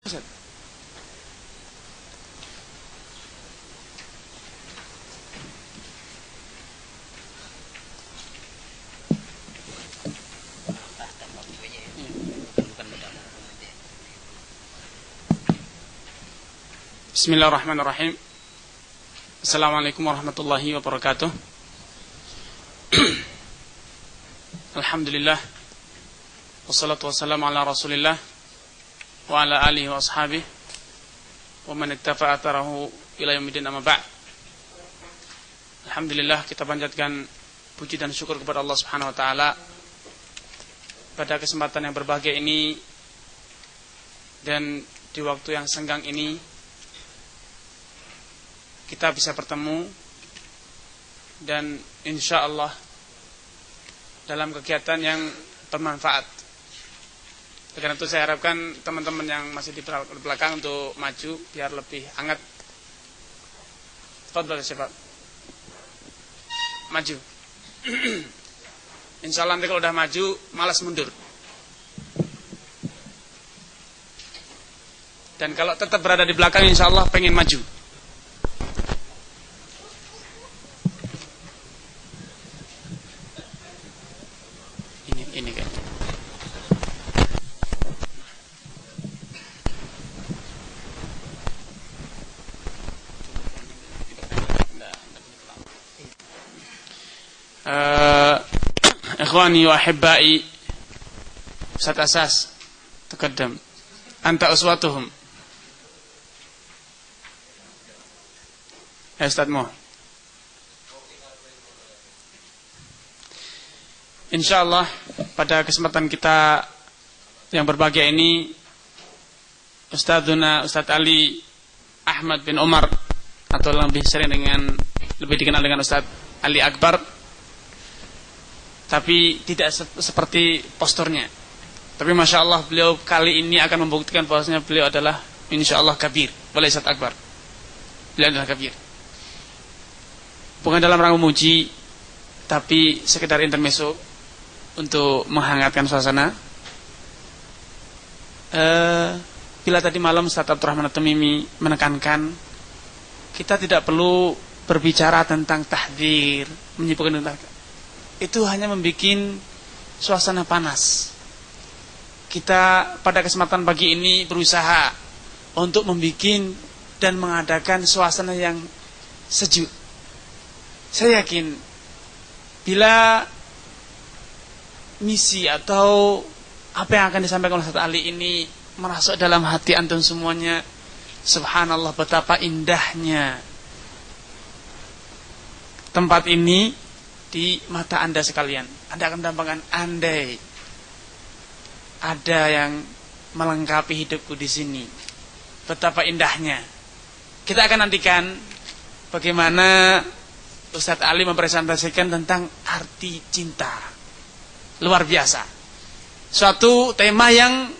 Ustaz. Bismillahirrahmanirrahim. Assalamualaikum warahmatullahi wabarakatuh. Alhamdulillah. Wassalatu wassalamu ala Rasulillah wa ala alihi wa ashabihi wa man ittafa'a atharahu ila yaumil amma ba'd. Alhamdulillah, kita panjatkan puji dan syukur kepada Allah Subhanahu wa taala pada kesempatan yang berbahagia ini dan di waktu yang senggang ini kita bisa bertemu dan insyaallah dalam kegiatan yang bermanfaat. Karena itu saya harapkan teman-teman yang masih di belakang untuk maju biar lebih hangat. Fadhal Syekh. Maju. Insyaallah nanti kalau udah maju malas mundur. Dan kalau tetap berada di belakang insyaallah pengen maju. Ini kan. Ikhwani wa ahibbai, Ustaz Asas taqaddam, anta uswatuhum. Ustaz Mo. Insyaallah pada kesempatan kita yang berbahagia ini Ustaz Ali Ahmad bin Umar atau lebih dikenal dengan Ustaz Ali Akbar, tapi tidak seperti posturnya. Tapi Masya Allah beliau kali ini akan membuktikan bahwasanya beliau adalah Insya Allah kabir. Boleh Ustaz Akbar, beliau adalah kabir. Bukan dalam rangka memuji, tapi sekedar intermezzo untuk menghangatkan suasana. Bila tadi malam Ustaz Abdurrahman At-Tamimi menekankan kita tidak perlu berbicara tentang tahdzir, menyibukkan tentang itu hanya membuat suasana panas. Kita pada kesempatan pagi ini berusaha untuk membuat dan mengadakan suasana yang sejuk. Saya yakin bila misi atau apa yang akan disampaikan oleh Ustaz Ali ini merasuk dalam hati antum semuanya, subhanallah betapa indahnya tempat ini di mata Anda sekalian. Anda akan mendapatkan andai ada yang melengkapi hidupku di sini. Betapa indahnya. Kita akan nantikan bagaimana Ustaz Ali mempresentasikan tentang arti cinta. Luar biasa. Suatu tema yang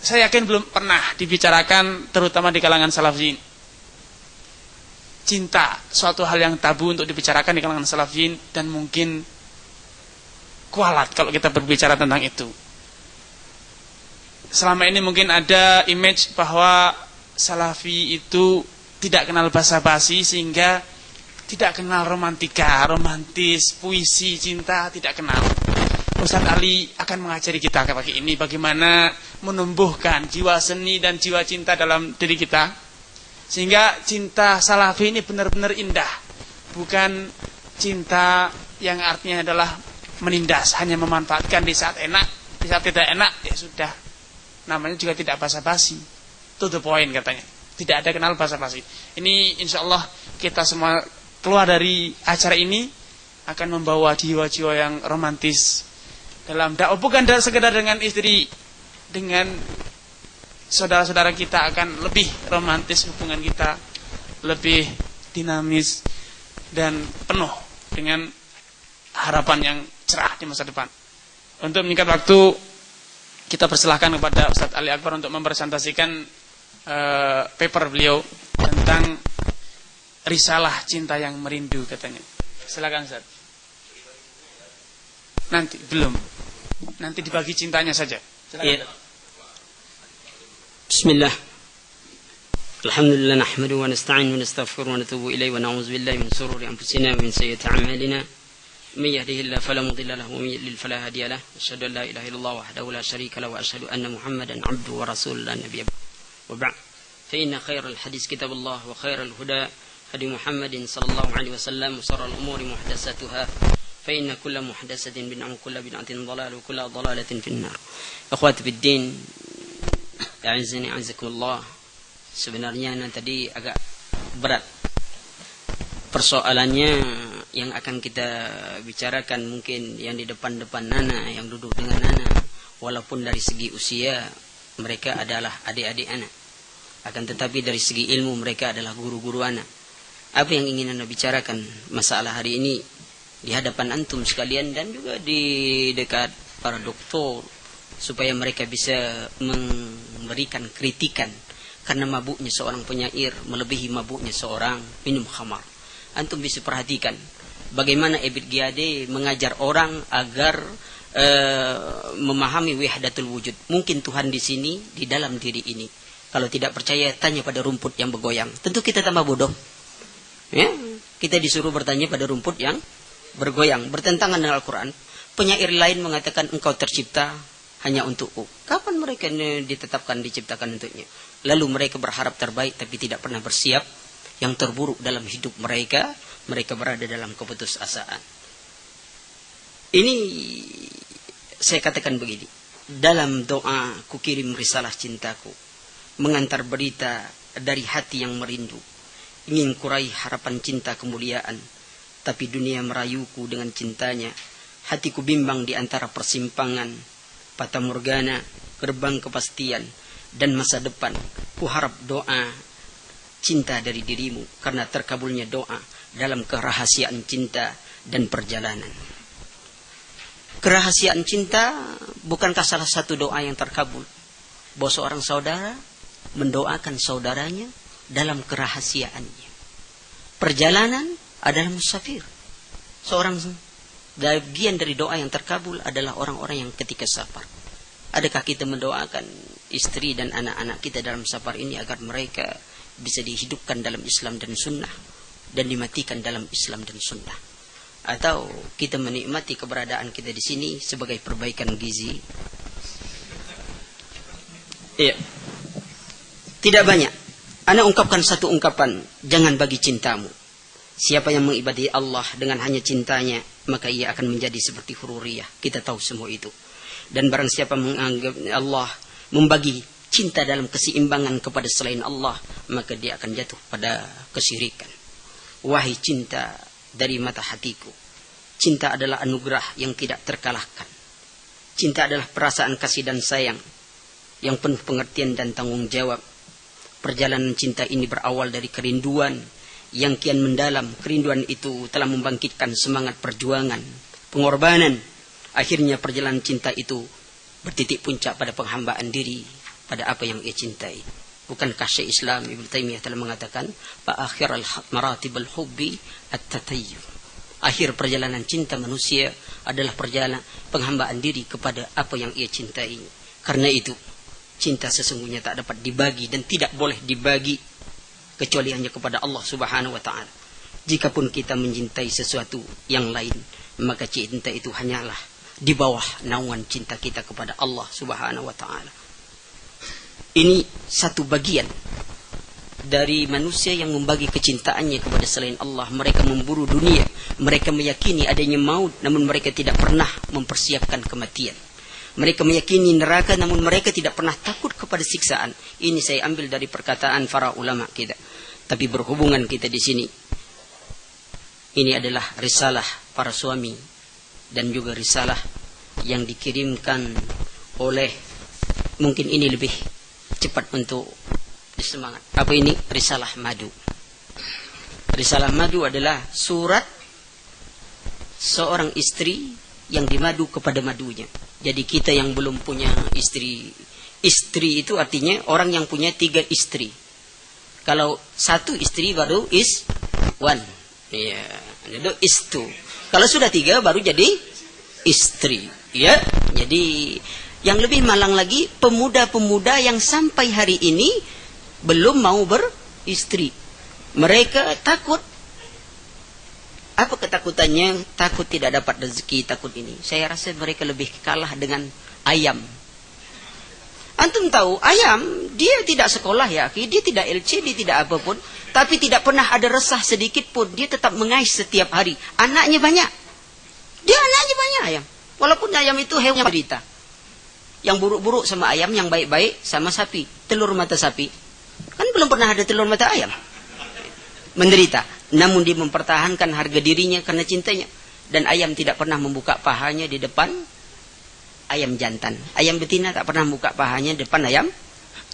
saya yakin belum pernah dibicarakan terutama di kalangan salafiyin. Cinta, suatu hal yang tabu untuk dibicarakan di kalangan salafiyin dan mungkin kualat kalau kita berbicara tentang itu. Selama ini mungkin ada image bahwa salafi itu tidak kenal basa-basi sehingga tidak kenal romantika, romantis, puisi, cinta, tidak kenal. Ustaz Ali akan mengajari kita pagi ini bagaimana menumbuhkan jiwa seni dan jiwa cinta dalam diri kita, sehingga cinta salafi ini benar-benar indah, bukan cinta yang artinya adalah menindas, hanya memanfaatkan di saat enak, di saat tidak enak ya sudah. Namanya juga tidak basa-basi, to the point katanya, tidak ada kenal basa-basi. Ini insya Allah kita semua keluar dari acara ini akan membawa jiwa-jiwa yang romantis dalam dakwah, bukan sekedar dengan istri, dengan saudara-saudara kita akan lebih romantis hubungan kita, lebih dinamis dan penuh dengan harapan yang cerah di masa depan. Untuk menyingkat waktu, kita persilahkan kepada Ustaz Ali Akbar untuk mempresentasikan paper beliau tentang risalah cinta yang merindu katanya. Silakan Ustaz. Nanti belum. Nanti dibagi cintanya saja. Silakan. Bismillah. Alhamdulillah nahmadu wa nasta'in wa nastaghfiru wa natubu ilaihi wa na'udzu billahi min shururi anfusina wa min sayyiati a'malina. May yahdihillahu fala mudilla lahu wa may yudlil fala hadiya lahu. Asyhadu an la ilaha illallah wahdahu la syarika lahu wa asyhadu anna Muhammadan 'abduhu wa rasuluhu la nabiyya wa ba'd. Fa inna khairal hadits kitabullah wa khairal huda hadi Muhammadin sallallahu alaihi wasallam wa sharral umuri muhdatsatuha. Fa inna kulla muhdatsatin bid'ah wa kulla bid'atin dhalalah wa kulla dhalalatin finnar. Akhwati fid din, a'azzani a'azzakumullah. Sebenarnya tadi agak berat persoalannya yang akan kita bicarakan, mungkin yang di depan-depan Nana, yang duduk dengan Nana, walaupun dari segi usia mereka adalah adik-adik anak, akan tetapi dari segi ilmu mereka adalah guru-guru anak. Apa yang ingin Anda bicarakan masalah hari ini di hadapan antum sekalian dan juga di dekat para doktor, supaya mereka bisa memberikan kritikan. Karena mabuknya seorang penyair melebihi mabuknya seorang minum khamar. Antum bisa perhatikan bagaimana Ebit Gyade mengajar orang agar memahami wahdatul wujud. Mungkin Tuhan di sini, di dalam diri ini. Kalau tidak percaya, tanya pada rumput yang bergoyang. Tentu kita tambah bodoh. Ya? Kita disuruh bertanya pada rumput yang bergoyang. Bertentangan dengan Al-Quran. Penyair lain mengatakan engkau tercipta hanya untukku. Kapan mereka ditetapkan, diciptakan untuknya? Lalu mereka berharap terbaik tapi tidak pernah bersiap yang terburuk dalam hidup mereka. Mereka berada dalam keputusasaan. Ini saya katakan begini. Dalam doa kukirim risalah cintaku, mengantar berita dari hati yang merindu. Ingin kurai harapan cinta kemuliaan, tapi dunia merayuku dengan cintanya. Hatiku bimbang di antara persimpangan, fata morgana, gerbang kepastian dan masa depan. Kuharap doa cinta dari dirimu, karena terkabulnya doa dalam kerahasiaan cinta dan perjalanan. Kerahasiaan cinta bukankah salah satu doa yang terkabul? Bahwa seorang saudara mendoakan saudaranya dalam kerahasiaannya. Perjalanan adalah musafir. Seorang bagian dari doa yang terkabul adalah orang-orang yang ketika safar. Adakah kita mendoakan istri dan anak-anak kita dalam safar ini agar mereka bisa dihidupkan dalam Islam dan Sunnah dan dimatikan dalam Islam dan Sunnah? Atau kita menikmati keberadaan kita di sini sebagai perbaikan gizi? Iya. Tidak banyak. Ana ungkapkan satu ungkapan, jangan bagi cintamu. Siapa yang mengibadati Allah dengan hanya cintanya, maka ia akan menjadi seperti hururiyah. Kita tahu semua itu. Dan barang siapa menganggap Allah membagi cinta dalam keseimbangan kepada selain Allah, maka dia akan jatuh pada kesyirikan. Wahai cinta dari mata hatiku, cinta adalah anugerah yang tidak terkalahkan. Cinta adalah perasaan kasih dan sayang yang penuh pengertian dan tanggung jawab. Perjalanan cinta ini berawal dari kerinduan yang kian mendalam. Kerinduan itu telah membangkitkan semangat perjuangan, pengorbanan. Akhirnya perjalanan cinta itu bertitik puncak pada penghambaan diri pada apa yang ia cintai. Bukankah Syekh Islam Ibnu Taimiyah telah mengatakan, fa akhiral maratibul hubbi at-tatayyur. Akhir perjalanan cinta manusia adalah perjalanan penghambaan diri kepada apa yang ia cintai. Karena itu, cinta sesungguhnya tak dapat dibagi dan tidak boleh dibagi kecuali hanya kepada Allah Subhanahu wa taala. Jikapun kita mencintai sesuatu yang lain, maka cinta itu hanyalah di bawah naungan cinta kita kepada Allah Subhanahu wa taala. Ini satu bagian dari manusia yang membagi kecintaannya kepada selain Allah. Mereka memburu dunia, mereka meyakini adanya maut, namun mereka tidak pernah mempersiapkan kematian. Mereka meyakini neraka, namun mereka tidak pernah takut kepada siksaan. Ini saya ambil dari perkataan para ulama kita. Tapi berhubungan kita di sini, ini adalah risalah para suami dan juga risalah yang dikirimkan oleh, mungkin ini lebih cepat untuk disemangat. Apa ini? Risalah Madu. Risalah Madu adalah surat seorang istri yang dimadu kepada madunya. Jadi kita yang belum punya istri, istri itu artinya orang yang punya 3 istri. Kalau 1 istri baru is one. Ya, itu is two. Kalau sudah 3 baru jadi istri. Ya, jadi yang lebih malang lagi, pemuda-pemuda yang sampai hari ini belum mau beristri. Mereka takut. Apa ketakutannya? Takut tidak dapat rezeki, takut ini. Saya rasa mereka lebih kalah dengan ayam. Antum tahu, ayam, dia tidak sekolah ya, dia tidak LC, dia tidak apapun, tapi tidak pernah ada resah sedikit pun. Dia tetap mengais setiap hari. Anaknya banyak. Dia anaknya banyak ayam. Walaupun ayam itu hewan yang berita. Yang buruk-buruk sama ayam, yang baik-baik sama sapi. Telur mata sapi. Kan belum pernah ada telur mata ayam. Menderita. Namun dia mempertahankan harga dirinya karena cintanya. Dan ayam tidak pernah membuka pahanya di depan ayam jantan. Ayam betina tak pernah membuka pahanya di depan ayam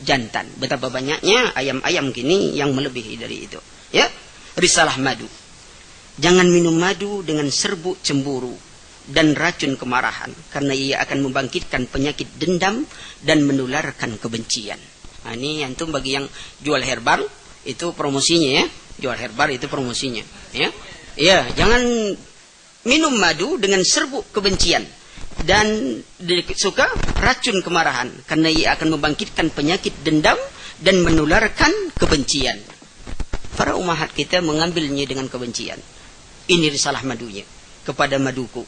jantan. Betapa banyaknya ayam-ayam kini yang melebihi dari itu. Ya, risalah madu. Jangan minum madu dengan serbuk cemburu dan racun kemarahan, karena ia akan membangkitkan penyakit dendam dan menularkan kebencian. Nah, ini antum bagi yang jual herbal itu promosinya ya. Jual herbal itu promosinya, ya. Ya, jangan minum madu dengan serbuk kebencian dan suka racun kemarahan, karena ia akan membangkitkan penyakit dendam dan menularkan kebencian. Para umahat kita mengambilnya dengan kebencian. Ini risalah madunya. Kepada maduku,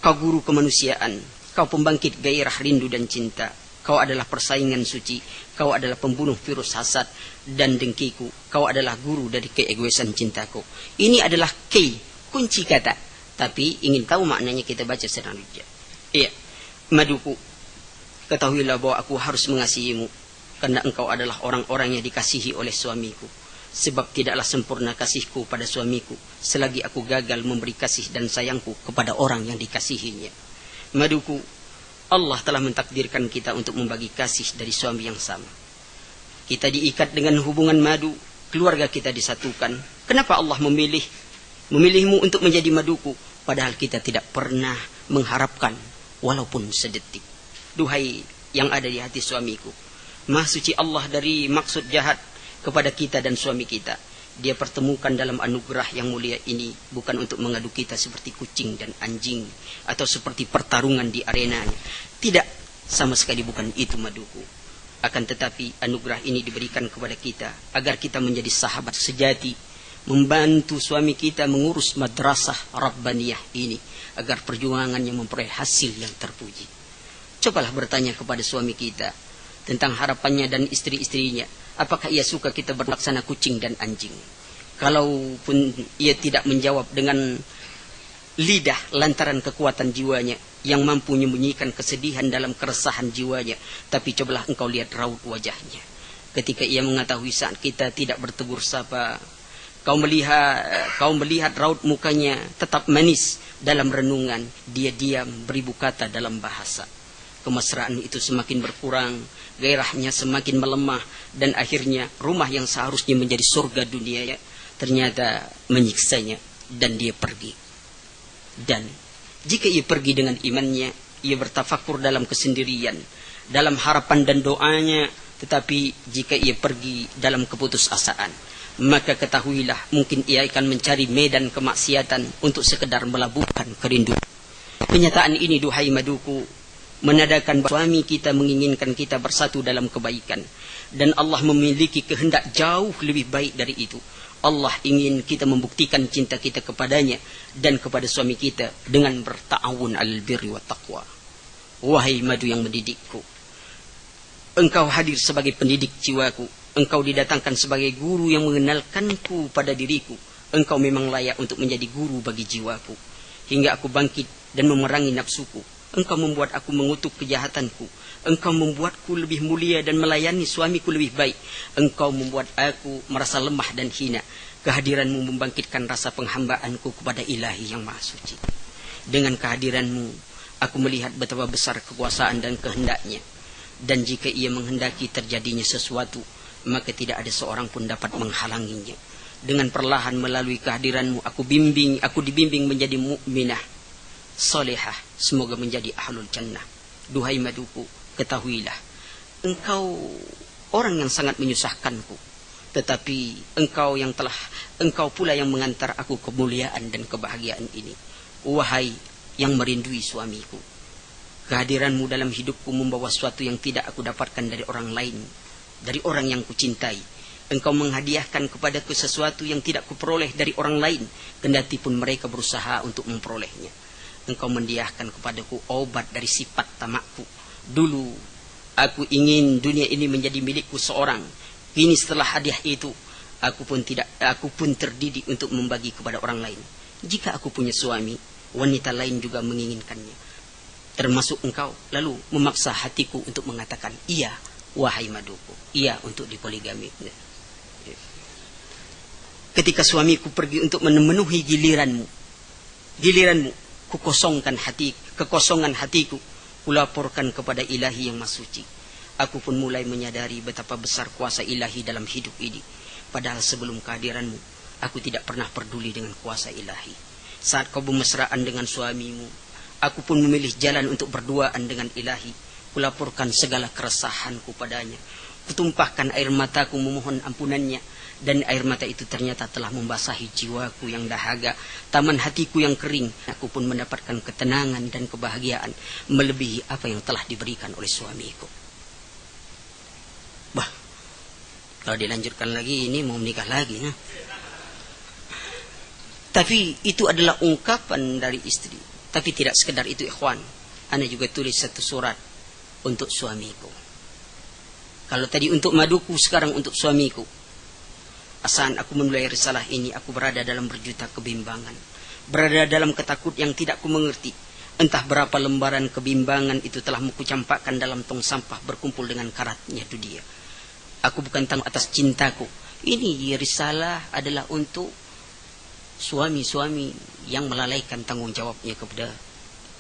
kau guru kemanusiaan, kau pembangkit gairah rindu dan cinta, kau adalah persaingan suci, kau adalah pembunuh virus hasad dan dengkiku, kau adalah guru dari keegoisan cintaku. Ini adalah kunci kata, tapi ingin tahu maknanya kita baca selanjutnya. Iya, maduku, ketahuilah bahwa aku harus mengasihimu, karena engkau adalah orang-orang yang dikasihi oleh suamiku. Sebab tidaklah sempurna kasihku pada suamiku selagi aku gagal memberi kasih dan sayangku kepada orang yang dikasihinya. Maduku, Allah telah mentakdirkan kita untuk membagi kasih dari suami yang sama. Kita diikat dengan hubungan madu, keluarga kita disatukan. Kenapa Allah memilihmu untuk menjadi maduku, padahal kita tidak pernah mengharapkan walaupun sedetik. Duhai yang ada di hati suamiku, Maha suci Allah dari maksud jahat kepada kita dan suami kita. Dia pertemukan dalam anugerah yang mulia ini bukan untuk mengadu kita seperti kucing dan anjing atau seperti pertarungan di arenanya. Tidak, sama sekali bukan itu maduku. Akan tetapi anugerah ini diberikan kepada kita agar kita menjadi sahabat sejati, membantu suami kita mengurus madrasah Rabbaniyah ini agar perjuangannya memperoleh hasil yang terpuji. Cobalah bertanya kepada suami kita tentang harapannya dan istri-istrinya. Apakah ia suka kita berlaksana kucing dan anjing? Kalaupun ia tidak menjawab dengan lidah lantaran kekuatan jiwanya yang mampu menyembunyikan kesedihan dalam keresahan jiwanya, tapi cobalah engkau lihat raut wajahnya ketika ia mengetahui saat kita tidak bertegur sapa. Kau melihat raut mukanya tetap manis dalam renungan. Dia diam beribu kata dalam bahasa. Kemesraan itu semakin berkurang, gairahnya semakin melemah, dan akhirnya rumah yang seharusnya menjadi surga dunia ternyata menyiksanya dan dia pergi. Dan jika ia pergi dengan imannya, ia bertafakur dalam kesendirian, dalam harapan dan doanya. Tetapi jika ia pergi dalam keputusasaan, maka ketahuilah mungkin ia akan mencari medan kemaksiatan untuk sekedar melabuhkan kerinduan. Kenyataan ini, duhai maduku, menandakan bahwa suami kita menginginkan kita bersatu dalam kebaikan, dan Allah memiliki kehendak jauh lebih baik dari itu. Allah ingin kita membuktikan cinta kita kepadanya dan kepada suami kita dengan berta'awun alal birri wa taqwa. Wahai madu yang mendidikku, engkau hadir sebagai pendidik jiwaku. Engkau didatangkan sebagai guru yang mengenalkanku pada diriku. Engkau memang layak untuk menjadi guru bagi jiwaku, hingga aku bangkit dan memerangi nafsuku. Engkau membuat aku mengutuk kejahatanku. Engkau membuatku lebih mulia dan melayani suamiku lebih baik. Engkau membuat aku merasa lemah dan hina. Kehadiranmu membangkitkan rasa penghambaanku kepada Ilahi yang Maha Suci. Dengan kehadiranmu, aku melihat betapa besar kekuasaan dan kehendaknya. Dan jika ia menghendaki terjadinya sesuatu, maka tidak ada seorang pun dapat menghalanginya. Dengan perlahan melalui kehadiranmu, aku dibimbing menjadi mukminah salihah, semoga menjadi ahlul jannah. Duhai maduku, ketahuilah, engkau orang yang sangat menyusahkanku, tetapi engkau pula yang mengantar aku kemuliaan dan kebahagiaan ini. Wahai yang merindui suamiku, kehadiranmu dalam hidupku membawa sesuatu yang tidak aku dapatkan dari orang lain. dari orang yang kucintai. Engkau menghadiahkan kepadaku sesuatu yang tidak kuperoleh dari orang lain, kendati pun mereka berusaha untuk memperolehnya. Engkau mendiahkan kepadaku obat dari sifat tamakku. Dulu aku ingin dunia ini menjadi milikku seorang. Kini setelah hadiah itu, aku pun terdidik untuk membagi kepada orang lain. Jika aku punya suami, wanita lain juga menginginkannya, termasuk engkau. Lalu memaksa hatiku untuk mengatakan, iya wahai maduku, iya untuk dipoligami. Ketika suamiku pergi untuk memenuhi giliranmu, kekosongan hatiku, kulaporkan kepada Ilahi yang Maha Suci. Aku pun mulai menyadari betapa besar kuasa Ilahi dalam hidup ini. Padahal sebelum kehadiranmu, aku tidak pernah peduli dengan kuasa Ilahi. Saat kau bermesraan dengan suamimu, aku pun memilih jalan untuk berduaan dengan Ilahi. Kulaporkan segala keresahanku padanya. Kutumpahkan air mataku memohon ampunannya. Dan air mata itu ternyata telah membasahi jiwaku yang dahaga, taman hatiku yang kering. Aku pun mendapatkan ketenangan dan kebahagiaan melebihi apa yang telah diberikan oleh suamiku. Bah, kalau dilanjutkan lagi ini mau menikah lagi. Nah. Tapi itu adalah ungkapan dari istri. Tapi tidak sekedar itu ikhwan. Ana juga tulis satu surat untuk suamiku. Kalau tadi untuk maduku, sekarang untuk suamiku. Asal aku memulai risalah ini, aku berada dalam berjuta kebimbangan. Berada dalam ketakut yang tidak ku mengerti. Entah berapa lembaran kebimbangan itu telah kucampakkan dalam tong sampah berkumpul dengan karatnya dunia. Aku bukan tanggung atas cintaku. Ini risalah adalah untuk suami-suami yang melalaikan tanggung jawabnya kepada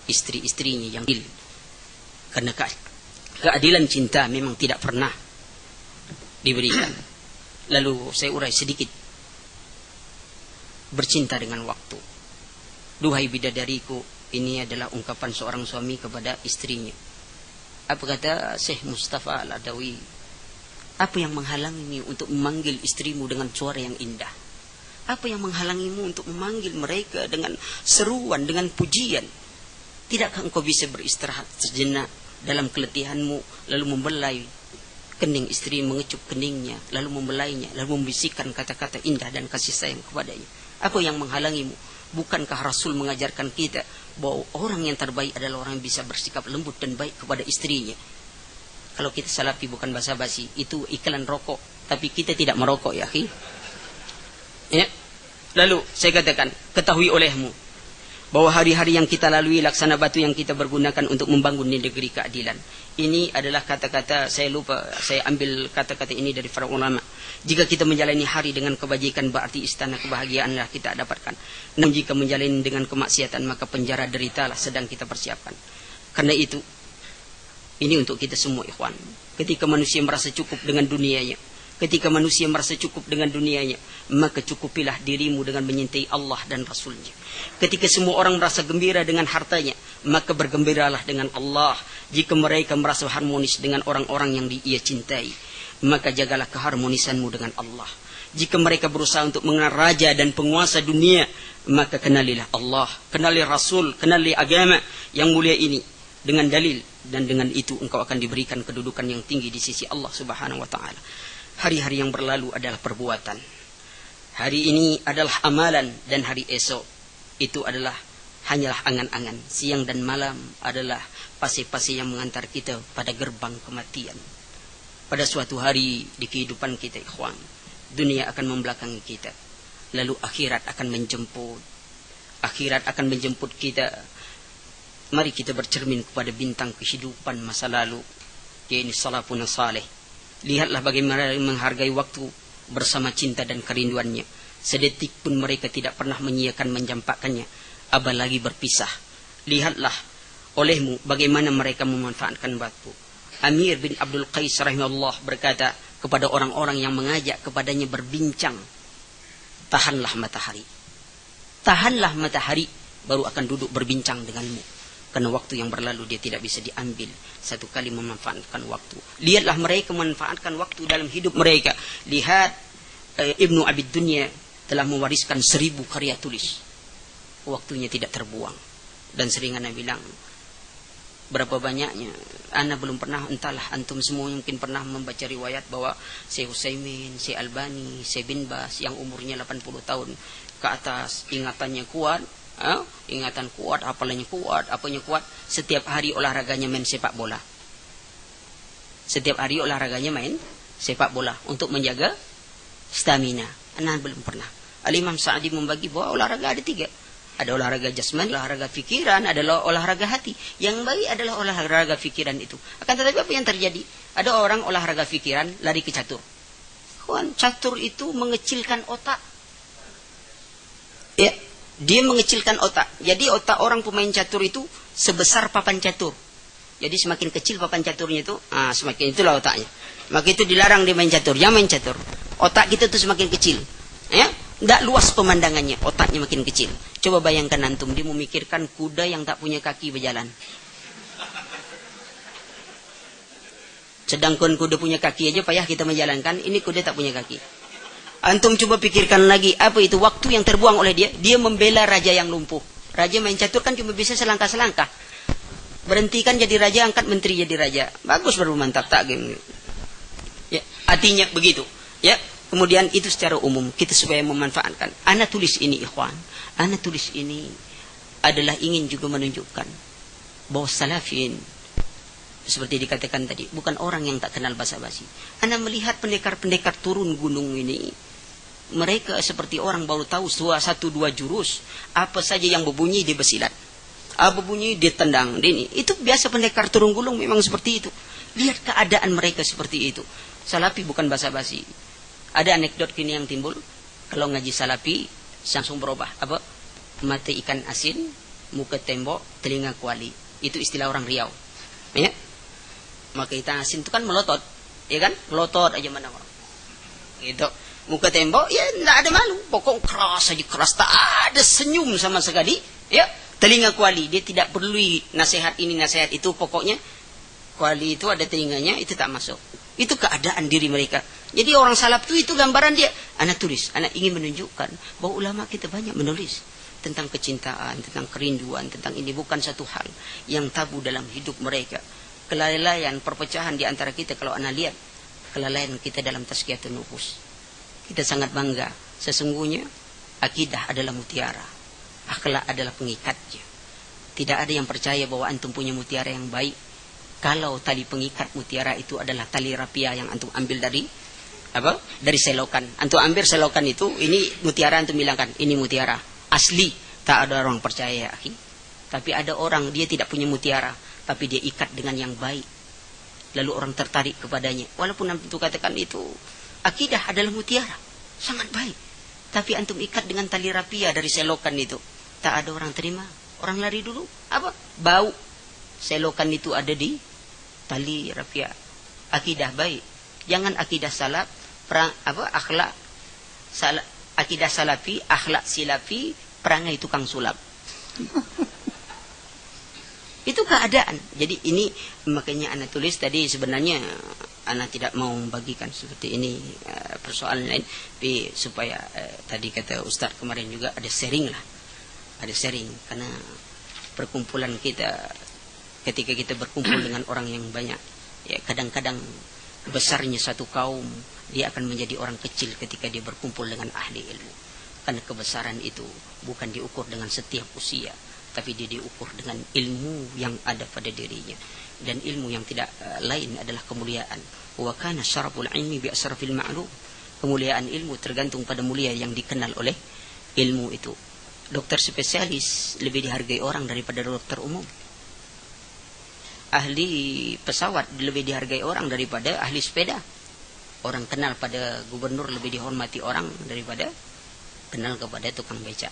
istri-istrinya yang adil. Karena keadilan cinta memang tidak pernah diberikan. Lalu saya urai sedikit. Bercinta dengan waktu. Duhai bidadariku, ini adalah ungkapan seorang suami kepada istrinya. Apa kata Syekh Mustafa Al-Adawi? Apa yang menghalangimu untuk memanggil istrimu dengan suara yang indah? Apa yang menghalangimu untuk memanggil mereka dengan seruan, dengan pujian? Tidakkah engkau bisa beristirahat sejenak dalam keletihanmu, lalu membelai kening istri, mengecup keningnya, lalu membelainya, lalu membisikkan kata-kata indah dan kasih sayang kepadanya? Apa yang menghalangimu? Bukankah Rasul mengajarkan kita bahwa orang yang terbaik adalah orang yang bisa bersikap lembut dan baik kepada istrinya? Kalau kita salafi bukan basa-basi, itu iklan rokok, tapi kita tidak merokok ya, akhi. Ya. Lalu saya katakan, ketahui olehmu bahwa hari-hari yang kita lalui laksana batu yang kita bergunakan untuk membangun negeri keadilan. Ini adalah kata-kata, saya lupa, saya ambil kata-kata ini dari para ulama. Jika kita menjalani hari dengan kebajikan, berarti istana kebahagiaanlah kita dapatkan. Namun jika menjalani dengan kemaksiatan, maka penjara deritalah sedang kita persiapkan. Karena itu, ini untuk kita semua ikhwan. Ketika manusia merasa cukup dengan dunianya, maka cukupilah dirimu dengan menyintai Allah dan Rasulnya. Ketika semua orang merasa gembira dengan hartanya, maka bergembiralah dengan Allah. Jika mereka merasa harmonis dengan orang-orang yang ia cintai, maka jagalah keharmonisanmu dengan Allah. Jika mereka berusaha untuk mengenal raja dan penguasa dunia, maka kenalilah Allah, kenali Rasul, kenali agama yang mulia ini dengan dalil, dan dengan itu engkau akan diberikan kedudukan yang tinggi di sisi Allah Subhanahu wa taala. Hari-hari yang berlalu adalah perbuatan. Hari ini adalah amalan, dan hari esok itu adalah hanyalah angan-angan. Siang dan malam adalah pasti-pasti yang mengantar kita pada gerbang kematian. Pada suatu hari di kehidupan kita ikhwan, dunia akan membelakangi kita. Lalu akhirat akan menjemput kita. Mari kita bercermin kepada bintang kehidupan masa lalu, yaitu salafun saleh. Lihatlah bagaimana menghargai waktu bersama cinta dan kerinduannya. Sedetik pun mereka tidak pernah menyiakan menjampakkannya, apalagi berpisah. Lihatlah olehmu bagaimana mereka memanfaatkan waktu. Amir bin Abdul Qais rahimahullah berkata kepada orang-orang yang mengajak kepadanya berbincang, tahanlah matahari. Tahanlah matahari, baru akan duduk berbincang denganmu. Karena waktu yang berlalu dia tidak bisa diambil. Satu kali memanfaatkan waktu. Lihatlah mereka memanfaatkan waktu dalam hidup mereka. Lihat Ibnu Abid Dunya telah mewariskan 1000 karya tulis. Waktunya tidak terbuang. Dan sering Anda bilang, Berapa banyaknya? Ana belum pernah, entahlah antum semua mungkin pernah membaca riwayat bahwa Syekh Utsaimin, Syekh Albani, Syekh bin Bas yang umurnya 80 tahun ke atas, ingatannya kuat, ingatan kuat, hafalannya kuat, apanya kuat, setiap hari olahraganya main sepak bola. Setiap hari olahraganya main sepak bola untuk menjaga stamina. Ana belum pernah. Al-Imam Sa'di membagi bahwa olahraga ada 3. Ada olahraga jasmani, olahraga pikiran, adalah olahraga hati. Yang baik adalah olahraga pikiran itu. Akan tetapi apa yang terjadi? Ada orang olahraga pikiran, lari ke catur. Kawan, catur itu mengecilkan otak. Ya, dia mengecilkan otak. Jadi otak orang pemain catur itu sebesar papan catur. Jadi semakin kecil papan caturnya itu, semakin itulah otaknya. Maka itu dilarang dia main catur. Jangan main catur. Otak kita itu semakin kecil. Ya, tidak luas pemandangannya, otaknya makin kecil. Coba bayangkan antum, dia memikirkan kuda yang tak punya kaki berjalan. Sedangkan kuda punya kaki aja payah kita menjalankan, ini kuda tak punya kaki. Antum coba pikirkan lagi, apa itu waktu yang terbuang oleh dia? Dia membela raja yang lumpuh. Raja main catur kan cuma bisa selangkah-selangkah. Berhentikan jadi raja, angkat menteri jadi raja. Bagus, baru mantap, tak game. Ya, artinya begitu. Ya. Kemudian itu secara umum kita supaya memanfaatkan. Ana tulis ini ikhwan. Ana tulis ini adalah ingin juga menunjukkan bahwa salafin seperti dikatakan tadi bukan orang yang tak kenal basa-basi. Ana melihat pendekar-pendekar turun gunung ini, mereka seperti orang baru tahu 1-2 jurus. Apa saja yang berbunyi dia bersilat. Apa bunyi dia tendang. Ini itu biasa pendekar turun gunung memang seperti itu. Lihat keadaan mereka seperti itu. Salafi bukan basa-basi. Ada anekdot kini yang timbul, kalau ngaji salafi langsung berubah. Apa? Mata ikan asin, muka tembok, telinga kuali. Itu istilah orang Riau. Ya? Maka ikan asin itu kan melotot, ya kan? Melotot aja mana orang. Gitu. Muka tembok, ya tidak ada malu. Pokok keras aja, keras, tak ada senyum sama sekali. Ya, telinga kuali, dia tidak perlu nasihat ini, nasihat itu. Pokoknya kuali itu ada telinganya, itu tak masuk. Itu keadaan diri mereka. Jadi orang salaf itu gambaran dia. Anak tulis, anak ingin menunjukkan bahwa ulama kita banyak menulis tentang kecintaan, tentang kerinduan, tentang ini bukan satu hal yang tabu dalam hidup mereka. Kelalaian, perpecahan di antara kita, kalau anak lihat kelalaian kita dalam tazkiyatun nufus. Kita sangat bangga. Sesungguhnya akidah adalah mutiara, akhlak adalah pengikatnya. Tidak ada yang percaya bahwa antum punya mutiara yang baik kalau tali pengikat mutiara itu adalah tali rapia yang antum ambil dari apa? Dari selokan. Antum ambil selokan itu, ini mutiara, antum bilangkan ini mutiara asli. Tak ada orang percaya, akhi. Tapi ada orang dia tidak punya mutiara, tapi dia ikat dengan yang baik. Lalu orang tertarik kepadanya. Walaupun antum katakan itu akidah adalah mutiara, sangat baik. Tapi antum ikat dengan tali rapia dari selokan itu, tak ada orang terima. Orang lari dulu. Apa? Bau selokan itu ada di tali rapia. Akidah baik. Jangan akidah salaf, akhlak akidah salafi, akhlak silafi, perangai tukang sulap. Itu keadaan. Jadi ini makanya anak tulis tadi, sebenarnya anak tidak mau membagikan seperti ini persoalan lain, tapi supaya tadi kata Ustaz kemarin juga ada sharing lah. Ada sharing karena perkumpulan kita, ketika kita berkumpul dengan orang yang banyak, ya kadang-kadang besarnya satu kaum dia akan menjadi orang kecil ketika dia berkumpul dengan ahli ilmu. Karena kebesaran itu bukan diukur dengan setiap usia, tapi dia diukur dengan ilmu yang ada pada dirinya. Dan ilmu yang tidak lain adalah kemuliaan. Wa kana syaraful ilmi bi asrafil ma'lum. Kemuliaan ilmu tergantung pada mulia yang dikenal oleh ilmu itu. Dokter spesialis lebih dihargai orang daripada dokter umum. Ahli pesawat lebih dihargai orang daripada ahli sepeda. Orang kenal pada gubernur lebih dihormati orang daripada kenal kepada tukang beca.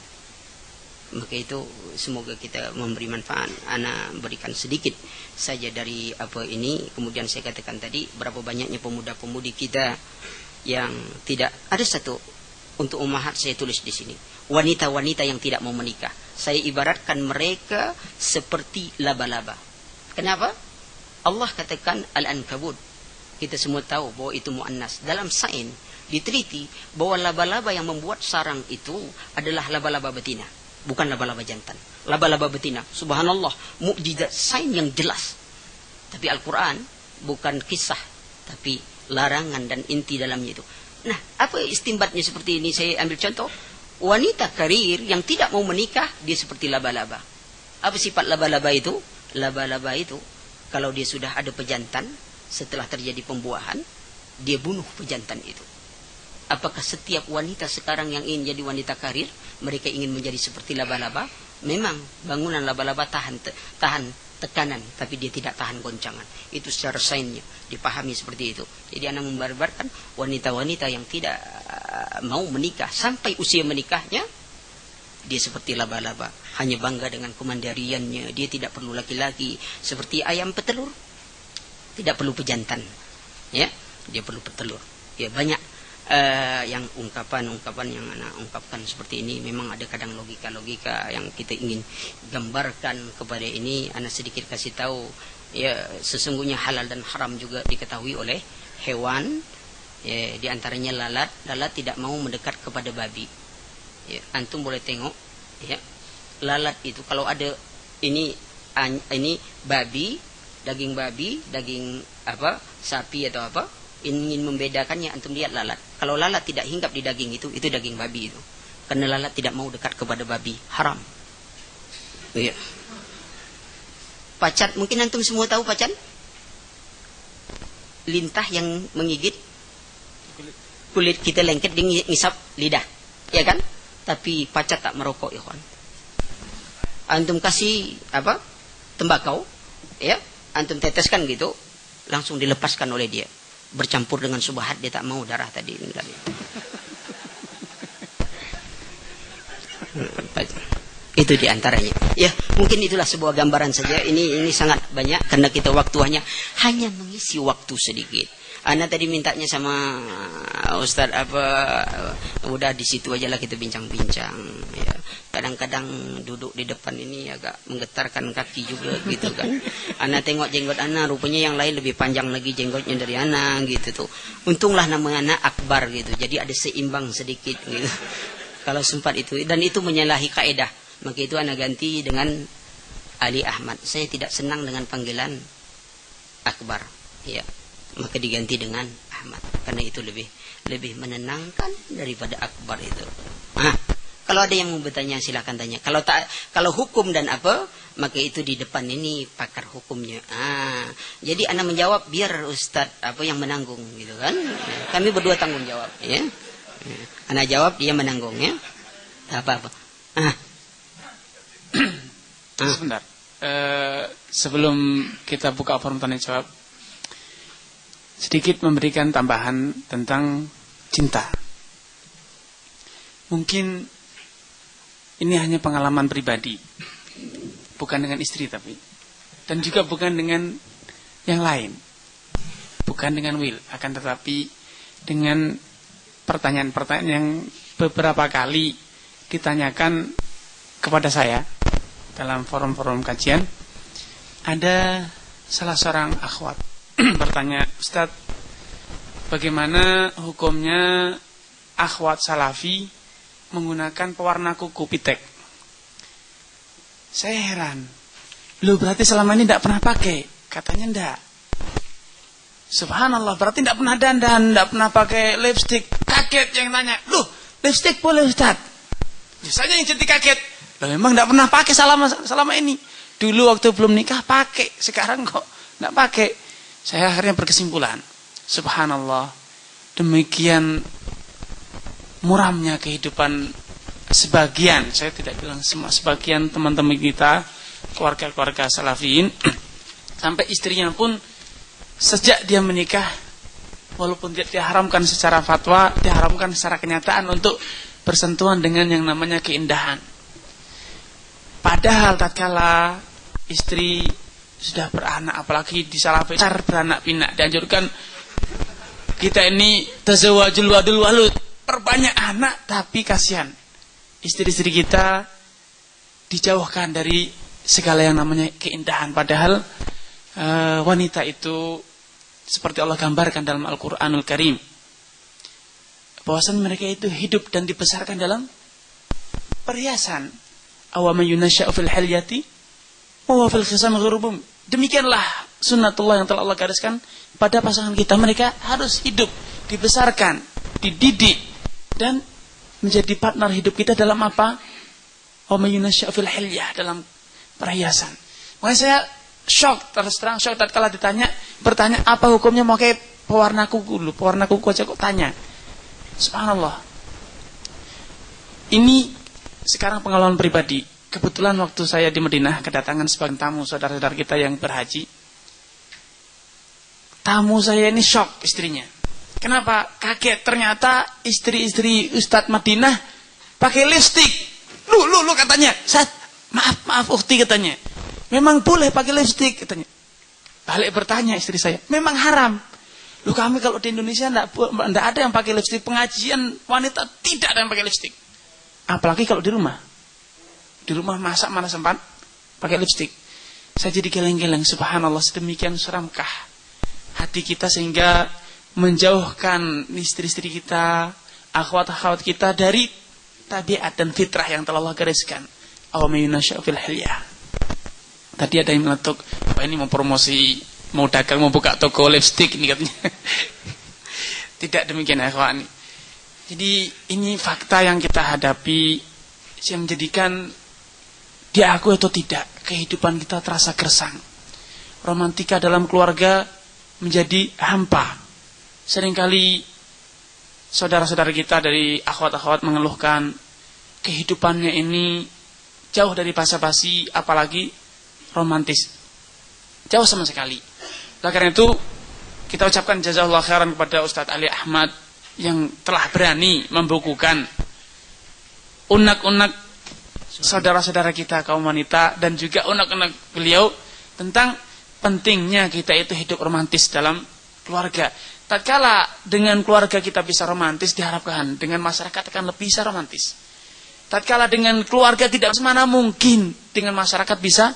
Maka itu semoga kita memberi manfaat. Ana berikan sedikit saja dari apa ini. Kemudian saya katakan tadi berapa banyaknya pemuda-pemudi kita yang tidak. Ada satu untuk ummahat saya tulis di sini. Wanita-wanita yang tidak mau menikah. Saya ibaratkan mereka seperti laba-laba. Kenapa? Allah katakan al-ankabut. Kita semua tahu bahwa itu muannas. Dalam sains diteliti bahwa laba-laba yang membuat sarang itu adalah laba-laba betina, bukan laba-laba jantan. laba-laba betina. Subhanallah, mukjizat sains yang jelas. Tapi Al-Quran bukan kisah, tapi larangan dan inti dalamnya itu. Nah, apa istimbatnya seperti ini? Saya ambil contoh. Wanita karir yang tidak mau menikah, dia seperti laba-laba. Apa sifat laba-laba itu? Laba-laba itu, kalau dia sudah ada pejantan, setelah terjadi pembuahan, dia bunuh pejantan itu. Apakah setiap wanita sekarang yang ingin jadi wanita karir, mereka ingin menjadi seperti laba-laba? Memang bangunan laba-laba tahan tekanan, tapi dia tidak tahan goncangan. Itu secara sainsnya dipahami seperti itu. Jadi anak membarbarkan wanita-wanita yang tidak mau menikah sampai usia menikahnya, dia seperti laba-laba, hanya bangga dengan kemandiriannya. Dia tidak perlu laki-laki, seperti ayam petelur, tidak perlu pejantan, ya, dia perlu petelur. Ya, banyak yang ungkapan-ungkapan yang anak ungkapkan seperti ini. Memang ada kadang logika-logika yang kita ingin gambarkan kepada ini. Anak sedikit kasih tahu, ya, sesungguhnya halal dan haram juga diketahui oleh hewan. Ya, di antaranya lalat. Lalat tidak mau mendekat kepada babi. Ya, antum boleh tengok, ya, lalat itu kalau ada ini babi, daging apa, sapi atau apa, ingin membedakannya, antum lihat lalat. Kalau lalat tidak hinggap di daging itu daging babi itu. Karena lalat tidak mau dekat kepada babi, haram. Iya. Pacat, mungkin antum semua tahu pacat? Lintah yang menggigit kulit kita, lengket, dia ngisap lidah, ya kan? Tapi pacat tak merokok, ya kan? Antum kasih apa? Tembakau, ya? Antum teteskan gitu, langsung dilepaskan oleh dia. Bercampur dengan subhat, dia tak mau darah tadi. Itu diantaranya. Ya, mungkin itulah sebuah gambaran saja. Ini sangat banyak karena kita waktu hanya mengisi waktu sedikit. Ana tadi mintanya sama Ustaz udah di situ aja lah kita bincang-bincang. Ya, kadang-kadang duduk di depan ini agak menggetarkan kaki juga gitu kan. Ana tengok jenggot Ana, rupanya yang lain lebih panjang lagi jenggotnya dari Ana gitu tuh. Untunglah nama Ana Akbar gitu. Jadi ada seimbang sedikit gitu. Kalau sempat itu, dan itu menyalahi kaidah. Maka itu Ana ganti dengan Ali Ahmad. Saya tidak senang dengan panggilan Akbar. Ya. Maka diganti dengan Ahmad karena itu lebih menenangkan daripada Akbar itu. Kalau ada yang mau bertanya silakan tanya. Kalau hukum dan apa, maka itu di depan ini pakar hukumnya. Jadi ana menjawab biar Ustaz apa yang menanggung gitu kan. Kami berdua tanggung jawab, ya. Ana jawab, dia menanggung, ya. Apa-apa. Sebentar. Sebelum kita buka forum tanya jawab, sedikit memberikan tambahan tentang cinta. Mungkin ini hanya pengalaman pribadi, bukan dengan istri tapi, dan juga bukan dengan yang lain, bukan dengan Will, akan tetapi dengan pertanyaan-pertanyaan yang beberapa kali ditanyakan kepada saya dalam forum-forum kajian. Ada salah seorang akhwat bertanya, Ustaz, bagaimana hukumnya akhwat salafi menggunakan pewarna kuku pitek? Saya heran. Loh, berarti selama ini tidak pernah pakai? Katanya tidak. Subhanallah, berarti tidak pernah dandan, tidak pernah pakai lipstick. Kaget yang tanya, loh, lipstick boleh Ustaz? Saya yang jadi kaget. Loh, memang tidak pernah pakai selama ini. Dulu waktu belum nikah pakai, sekarang kok tidak pakai. Saya akhirnya berkesimpulan, subhanallah, demikian muramnya kehidupan sebagian, saya tidak bilang semua, sebagian teman-teman kita, keluarga-keluarga salafiyin, sampai istrinya pun sejak dia menikah, walaupun tidak diharamkan secara fatwa, diharamkan secara kenyataan untuk bersentuhan dengan yang namanya keindahan. Padahal tatkala istri sudah beranak, apalagi di salafi beranak pinak, dianjurkan kita ini tazawwajul wadul walud, perbanyak anak, tapi kasihan istri-istri kita dijauhkan dari segala yang namanya keindahan. Padahal wanita itu seperti Allah gambarkan dalam Al-Qur'anul Karim, bahwasanya mereka itu hidup dan dibesarkan dalam perhiasan. Aw man yunasha'u fil hilyati wa huwa fil khisam ghurubum. Demikianlah sunnatullah yang telah Allah gariskan pada pasangan kita. Mereka harus hidup, dibesarkan, dididik, dan menjadi partner hidup kita dalam apa? Aw man yunasha'u fil hilyah, dalam perhiasan. Makanya saya shock, terus terang shock tatkala bertanya apa hukumnya memakai pewarna kuku dulu. Pewarna kuku aja kok tanya. Subhanallah. Ini sekarang pengalaman pribadi. Kebetulan waktu saya di Madinah kedatangan sebagian tamu saudara-saudara kita yang berhaji. Tamu saya ini shock istrinya. Kenapa? Kaget, ternyata istri-istri Ustadz Madinah pakai lipstik. Lu katanya. Maaf ukhti katanya. Memang boleh pakai lipstik katanya. Balik bertanya istri saya, memang haram. Lu kami kalau di Indonesia enggak ada yang pakai lipstik. Pengajian wanita tidak ada yang pakai lipstik. Apalagi kalau di rumah. Di rumah masak mana sempat pakai lipstik. Saya jadi geleng-geleng, subhanallah, sedemikian seramkah hati kita sehingga menjauhkan istri-istri kita, akhwat-akhwat kita dari tabiat dan fitrah yang telah Allah gariskan. Aw may yunasha'u fil hilyah. Tadi ada yang meletuk, wah ini mau promosi, mau dagang, mau buka toko lipstik ini katanya. Tidak demikian ya kawan. Jadi ini fakta yang kita hadapi yang menjadikan diakui atau tidak kehidupan kita terasa gersang. Romantika dalam keluarga menjadi hampa. Seringkali saudara-saudara kita dari akhwat-akhwat mengeluhkan kehidupannya ini jauh dari basa-basi, apalagi romantis. Jauh sama sekali. Oleh karena itu kita ucapkan jazakallahu khairan kepada Ustadz Ali Ahmad yang telah berani membukukan unek-unek saudara-saudara kita kaum wanita dan juga unek-unek beliau tentang pentingnya kita itu hidup romantis dalam keluarga. Tatkala dengan keluarga kita bisa romantis, diharapkan dengan masyarakat akan lebih bisa romantis. Tatkala dengan keluarga tidak semana mungkin dengan masyarakat bisa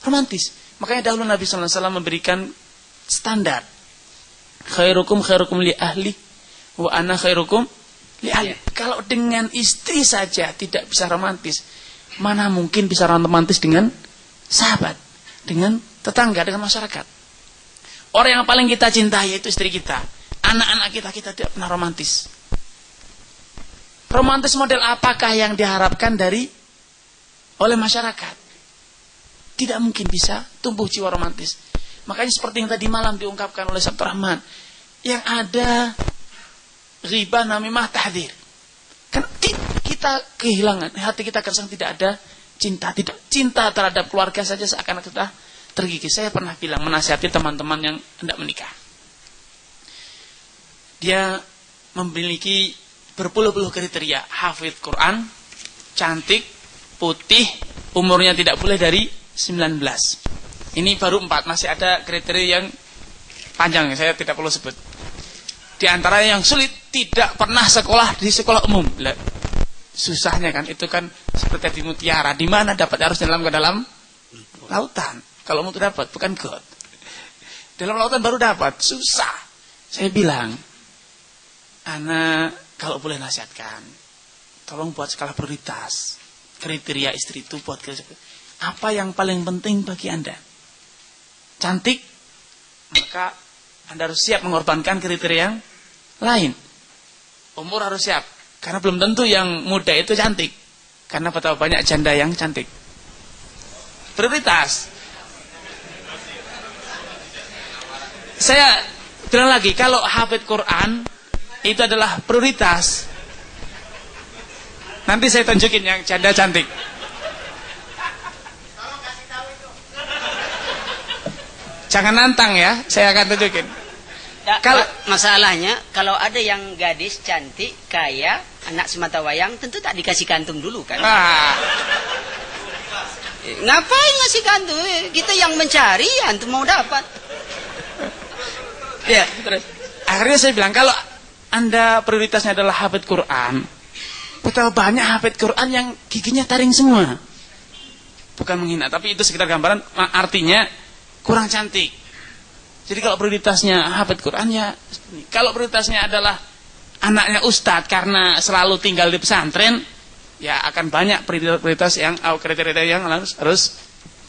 romantis. Makanya dahulu Nabi sallallahu alaihi wasallam memberikan standar. Khairukum li ahli wa ana khairukum li ahli. Kalau dengan istri saja tidak bisa romantis, mana mungkin bisa romantis dengan sahabat, dengan tetangga, dengan masyarakat. Orang yang paling kita cintai itu istri kita. Anak-anak kita tidak pernah romantis. Romantis model apakah yang diharapkan oleh masyarakat? Tidak mungkin bisa tumbuh jiwa romantis. Makanya seperti yang tadi malam diungkapkan oleh Sabtu Rahman, yang ada ghibah, namimah, tahdzir. Kan kita kehilangan, hati kita gersang, tidak ada cinta, tidak cinta terhadap keluarga saja seakan kita tergigit. Saya pernah bilang menasihati teman-teman yang hendak menikah. Dia memiliki berpuluh-puluh kriteria, hafidz Quran, cantik, putih, umurnya tidak boleh dari 19. Ini baru 4, masih ada kriteria yang panjang, saya tidak perlu sebut. Di antara yang sulit, tidak pernah sekolah di sekolah umum. Susahnya kan, itu kan seperti di mutiara. Di mana dapat, harus dalam lautan. Kalau mau dapat, bukan got. Dalam lautan baru dapat, susah. Saya bilang, Ana kalau boleh nasihatkan, tolong buat skala prioritas. Kriteria istri itu buat kriteria. Apa yang paling penting bagi Anda? Cantik, maka Anda harus siap mengorbankan kriteria yang lain. Umur harus siap, karena belum tentu yang muda itu cantik. Karena betapa banyak janda yang cantik. Prioritas. Saya bilang lagi, kalau hafidz Quran itu adalah prioritas. Nanti saya tunjukin yang janda cantik. Jangan nantang ya, saya akan tunjukin. Ya, kalau masalahnya, kalau ada yang gadis cantik, kaya, anak semata wayang, tentu tak dikasih kantung dulu kan? Ngapain ngasih kantung? Kita yang mencari, antum mau dapat. Ya, terus. Akhirnya saya bilang, kalau Anda prioritasnya adalah hafidz Quran, betapa banyak hafidz Quran yang giginya taring semua. Bukan menghina, tapi itu sekitar gambaran, artinya kurang cantik. Jadi kalau prioritasnya hafidz Quran ya, kalau prioritasnya adalah anaknya ustadz karena selalu tinggal di pesantren, ya akan banyak prioritas yang kriteria yang harus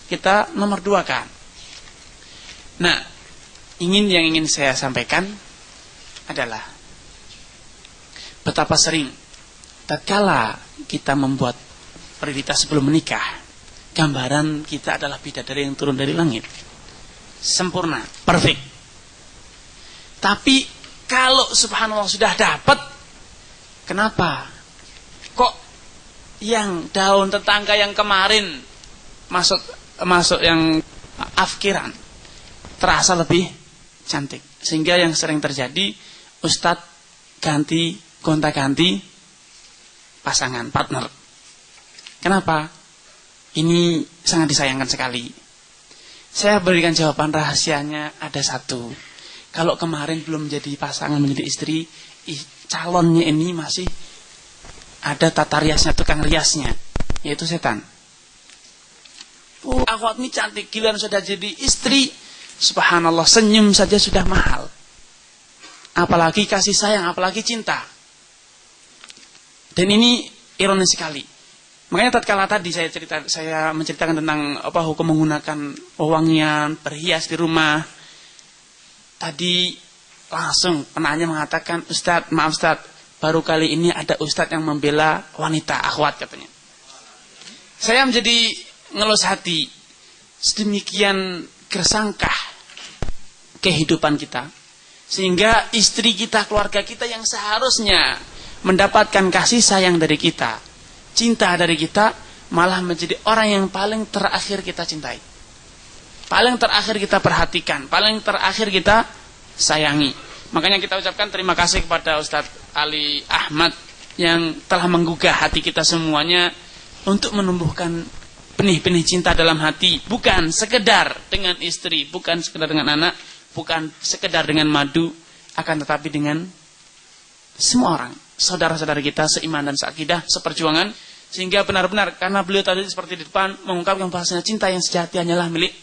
kita nomor 2-kan. Nah, yang ingin saya sampaikan adalah betapa sering tatkala kita membuat prioritas sebelum menikah, gambaran kita adalah bidadari yang turun dari langit, sempurna, perfect. Tapi kalau subhanallah sudah dapat, kenapa kok yang daun tetangga yang kemarin masuk yang afkiran terasa lebih cantik? Sehingga yang sering terjadi, ustadz gonta-ganti pasangan, partner. Kenapa? Ini sangat disayangkan sekali. Saya berikan jawaban rahasianya ada satu. Kalau kemarin belum menjadi pasangan, menjadi istri, calonnya ini masih ada tata riasnya, tukang riasnya, yaitu setan. Akhwat ini cantik, giliran sudah jadi istri, subhanallah, senyum saja sudah mahal. Apalagi kasih sayang, apalagi cinta. Dan ini ironis sekali. Makanya tatkala tadi saya menceritakan tentang hukum menggunakan wewangian, berhias di rumah. Tadi langsung penanya mengatakan, Ustadz, maaf Ustadz, baru kali ini ada Ustadz yang membela wanita, akhwat katanya. Saya menjadi ngelus hati. Sedemikian gersangkah kehidupan kita. Sehingga istri kita, keluarga kita yang seharusnya mendapatkan kasih sayang dari kita, cinta dari kita, malah menjadi orang yang paling terakhir kita cintai, paling terakhir kita perhatikan, paling terakhir kita sayangi. Makanya kita ucapkan terima kasih kepada Ustadz Ali Ahmad yang telah menggugah hati kita semuanya untuk menumbuhkan benih-benih cinta dalam hati, bukan sekedar dengan istri, bukan sekedar dengan anak, bukan sekedar dengan madu, akan tetapi dengan semua orang, saudara-saudara kita seiman dan seakidah, seperjuangan. Sehingga benar-benar karena beliau tadi seperti di depan mengungkapkan bahasanya, cinta yang sejati hanyalah milik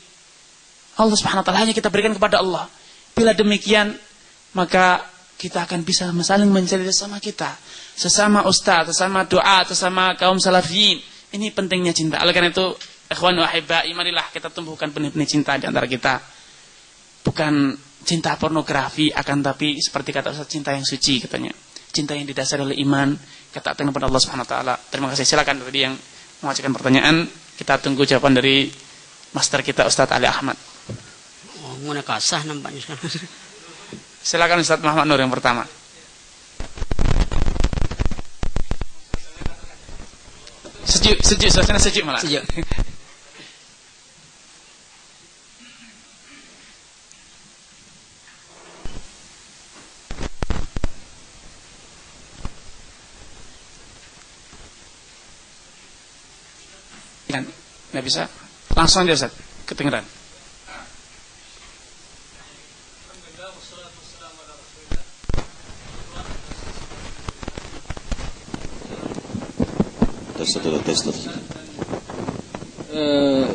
Allah Subhanahu wa taala, hanya kita berikan kepada Allah. Bila demikian, maka kita akan bisa saling mencari sesama kita, sesama ustaz, sesama doa, sesama kaum salafiyin. Ini pentingnya cinta. Oleh karena itu, ikhwan wa ahibbai, marilah kita tumbuhkan benih-benih cinta di antara kita. Bukan cinta pornografi, akan tapi seperti kata Ustaz, cinta yang suci katanya. Cinta yang didasari oleh iman, ketaatan kepada Allah Subhanahu wa taala. Terima kasih. Silakan tadi yang mengajukan pertanyaan, kita tunggu jawaban dari master kita Ustaz Ali Ahmad. Oh, mana kasah nampaknya sekarang. Silakan Ustaz Muhammad Nur yang pertama. Sejuk, suasana sejuk malah. Sejuk. Nggak bisa? Langsung aja Ustaz, kedengeran.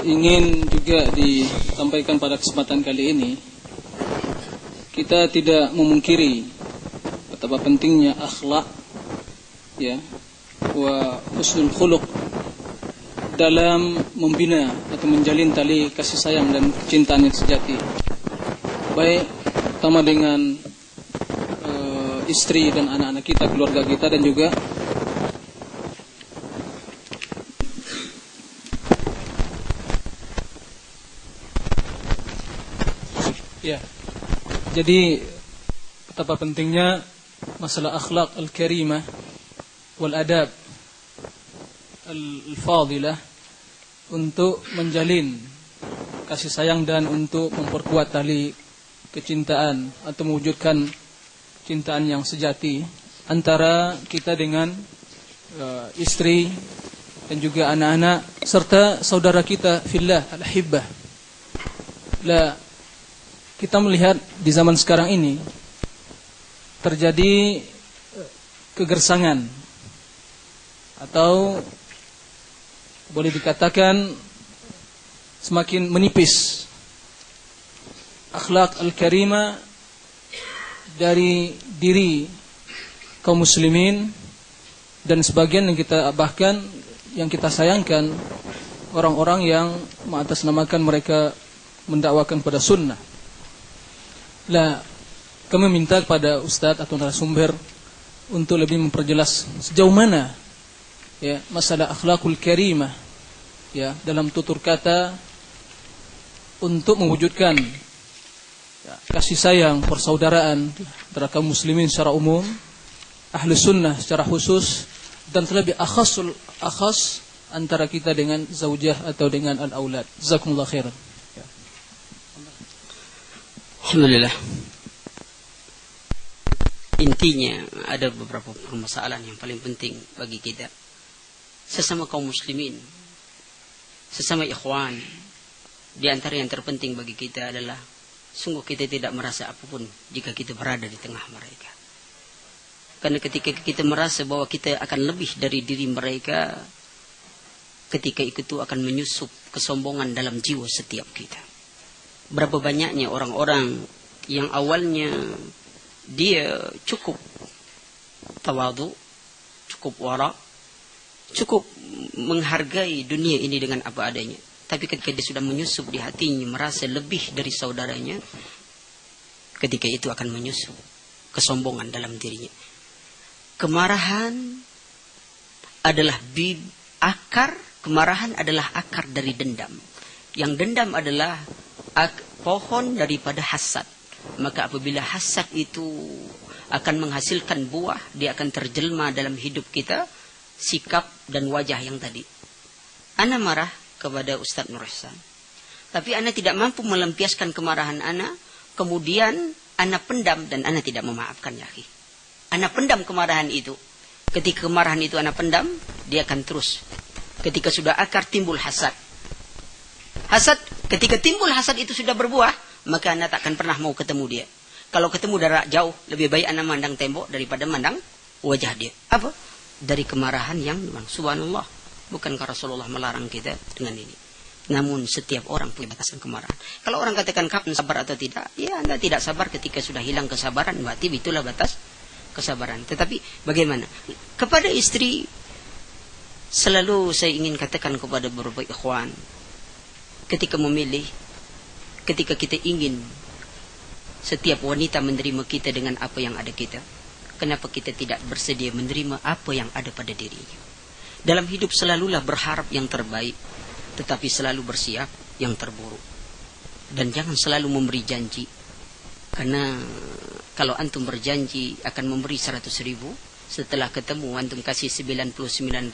Ingin juga disampaikan pada kesempatan kali ini, kita tidak memungkiri betapa pentingnya akhlak, ya, wa husnul khuluq dalam membina atau menjalin tali kasih sayang dan kecintaan yang sejati, baik pertama dengan istri dan anak-anak kita, keluarga kita, dan juga ya. Jadi betapa pentingnya masalah akhlak al-karimah wal adab al-fadilah untuk menjalin kasih sayang dan untuk memperkuat tali kecintaan atau mewujudkan cintaan yang sejati antara kita dengan istri dan juga anak-anak serta saudara kita fillah al-hibbah. Kita melihat di zaman sekarang ini terjadi kegersangan atau boleh dikatakan semakin menipis akhlak al-karimah dari diri kaum muslimin Dan sebagian yang kita sayangkan orang-orang yang mengatasnamakan mereka mendakwakan pada sunnah. Lah, kami minta kepada Ustadz atau narasumber untuk lebih memperjelas sejauh mana ya masalah akhlakul karimah ya dalam tutur kata untuk mewujudkan ya, kasih sayang, persaudaraan antara kaum muslimin secara umum, ahli sunnah secara khusus, dan terlebih akhas antara kita dengan zaujah atau dengan al-aulad. Jazakumullah khairan. Ya. Alhamdulillah. Intinya ada beberapa permasalahan yang paling penting bagi kita sesama kaum muslimin, sesama ikhwan. Di antara yang terpenting bagi kita adalah sungguh kita tidak merasa apapun jika kita berada di tengah mereka. Karena ketika kita merasa bahwa kita akan lebih dari diri mereka, ketika itu akan menyusup kesombongan dalam jiwa setiap kita. Berapa banyaknya orang-orang yang awalnya dia cukup tawadu, cukup wara, cukup menghargai dunia ini dengan apa adanya. Tapi ketika dia sudah menyusup di hatinya, merasa lebih dari saudaranya, ketika itu akan menyusup kesombongan dalam dirinya. Kemarahan adalah kemarahan adalah akar dari dendam. Yang dendam adalah pohon daripada hasad. Maka apabila hasad itu akan menghasilkan buah, dia akan terjelma dalam hidup kita, sikap dan wajah yang tadi. Ana marah kepada Ustadz Nur Ihsan, tapi ana tidak mampu melampiaskan kemarahan ana, kemudian ana pendam dan ana tidak memaafkan ya akhi. Ana pendam kemarahan itu. Ketika kemarahan itu ana pendam, dia akan terus. Ketika sudah akar timbul hasad. Ketika timbul hasad itu sudah berbuah, maka ana tak akan pernah mau ketemu dia. Kalau ketemu jarak jauh, lebih baik ana mandang tembok daripada mandang wajah dia. Apa? Dari kemarahan yang memang subhanallah. Bukankah Rasulullah melarang kita dengan ini? Namun setiap orang punya batasan kemarahan. Kalau orang katakan kapan sabar atau tidak, ya anda tidak sabar ketika sudah hilang kesabaran, berarti itulah batas kesabaran. Tetapi bagaimana? Kepada istri, selalu saya ingin katakan kepada beberapa ikhwan, ketika memilih, ketika kita ingin setiap wanita menerima kita dengan apa yang ada kita, kenapa kita tidak bersedia menerima apa yang ada pada dirinya? Dalam hidup selalulah berharap yang terbaik, tetapi selalu bersiap yang terburuk. Dan jangan selalu memberi janji, karena kalau antum berjanji akan memberi 100.000, setelah ketemu antum kasih 99.000, 1.000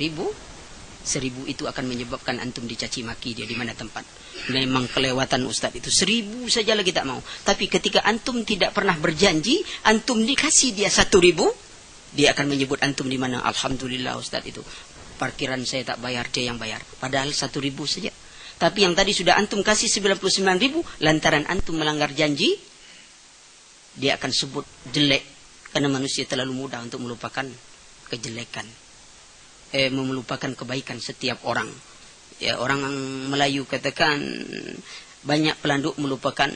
itu akan menyebabkan antum dicaci maki dia di mana tempat. Memang kelewatan Ustaz itu, 1.000 saja lagi tak mau. Tapi ketika antum tidak pernah berjanji, antum dikasih dia 1.000, dia akan menyebut antum di mana. Alhamdulillah Ustaz itu, parkiran saya tak bayar, dia yang bayar. Padahal 1.000 saja. Tapi yang tadi sudah antum kasih 99.000, lantaran antum melanggar janji, dia akan sebut jelek. Karena manusia terlalu mudah untuk melupakan kejelekan. Melupakan kebaikan setiap orang. Ya, orang Melayu katakan banyak pelanduk melupakan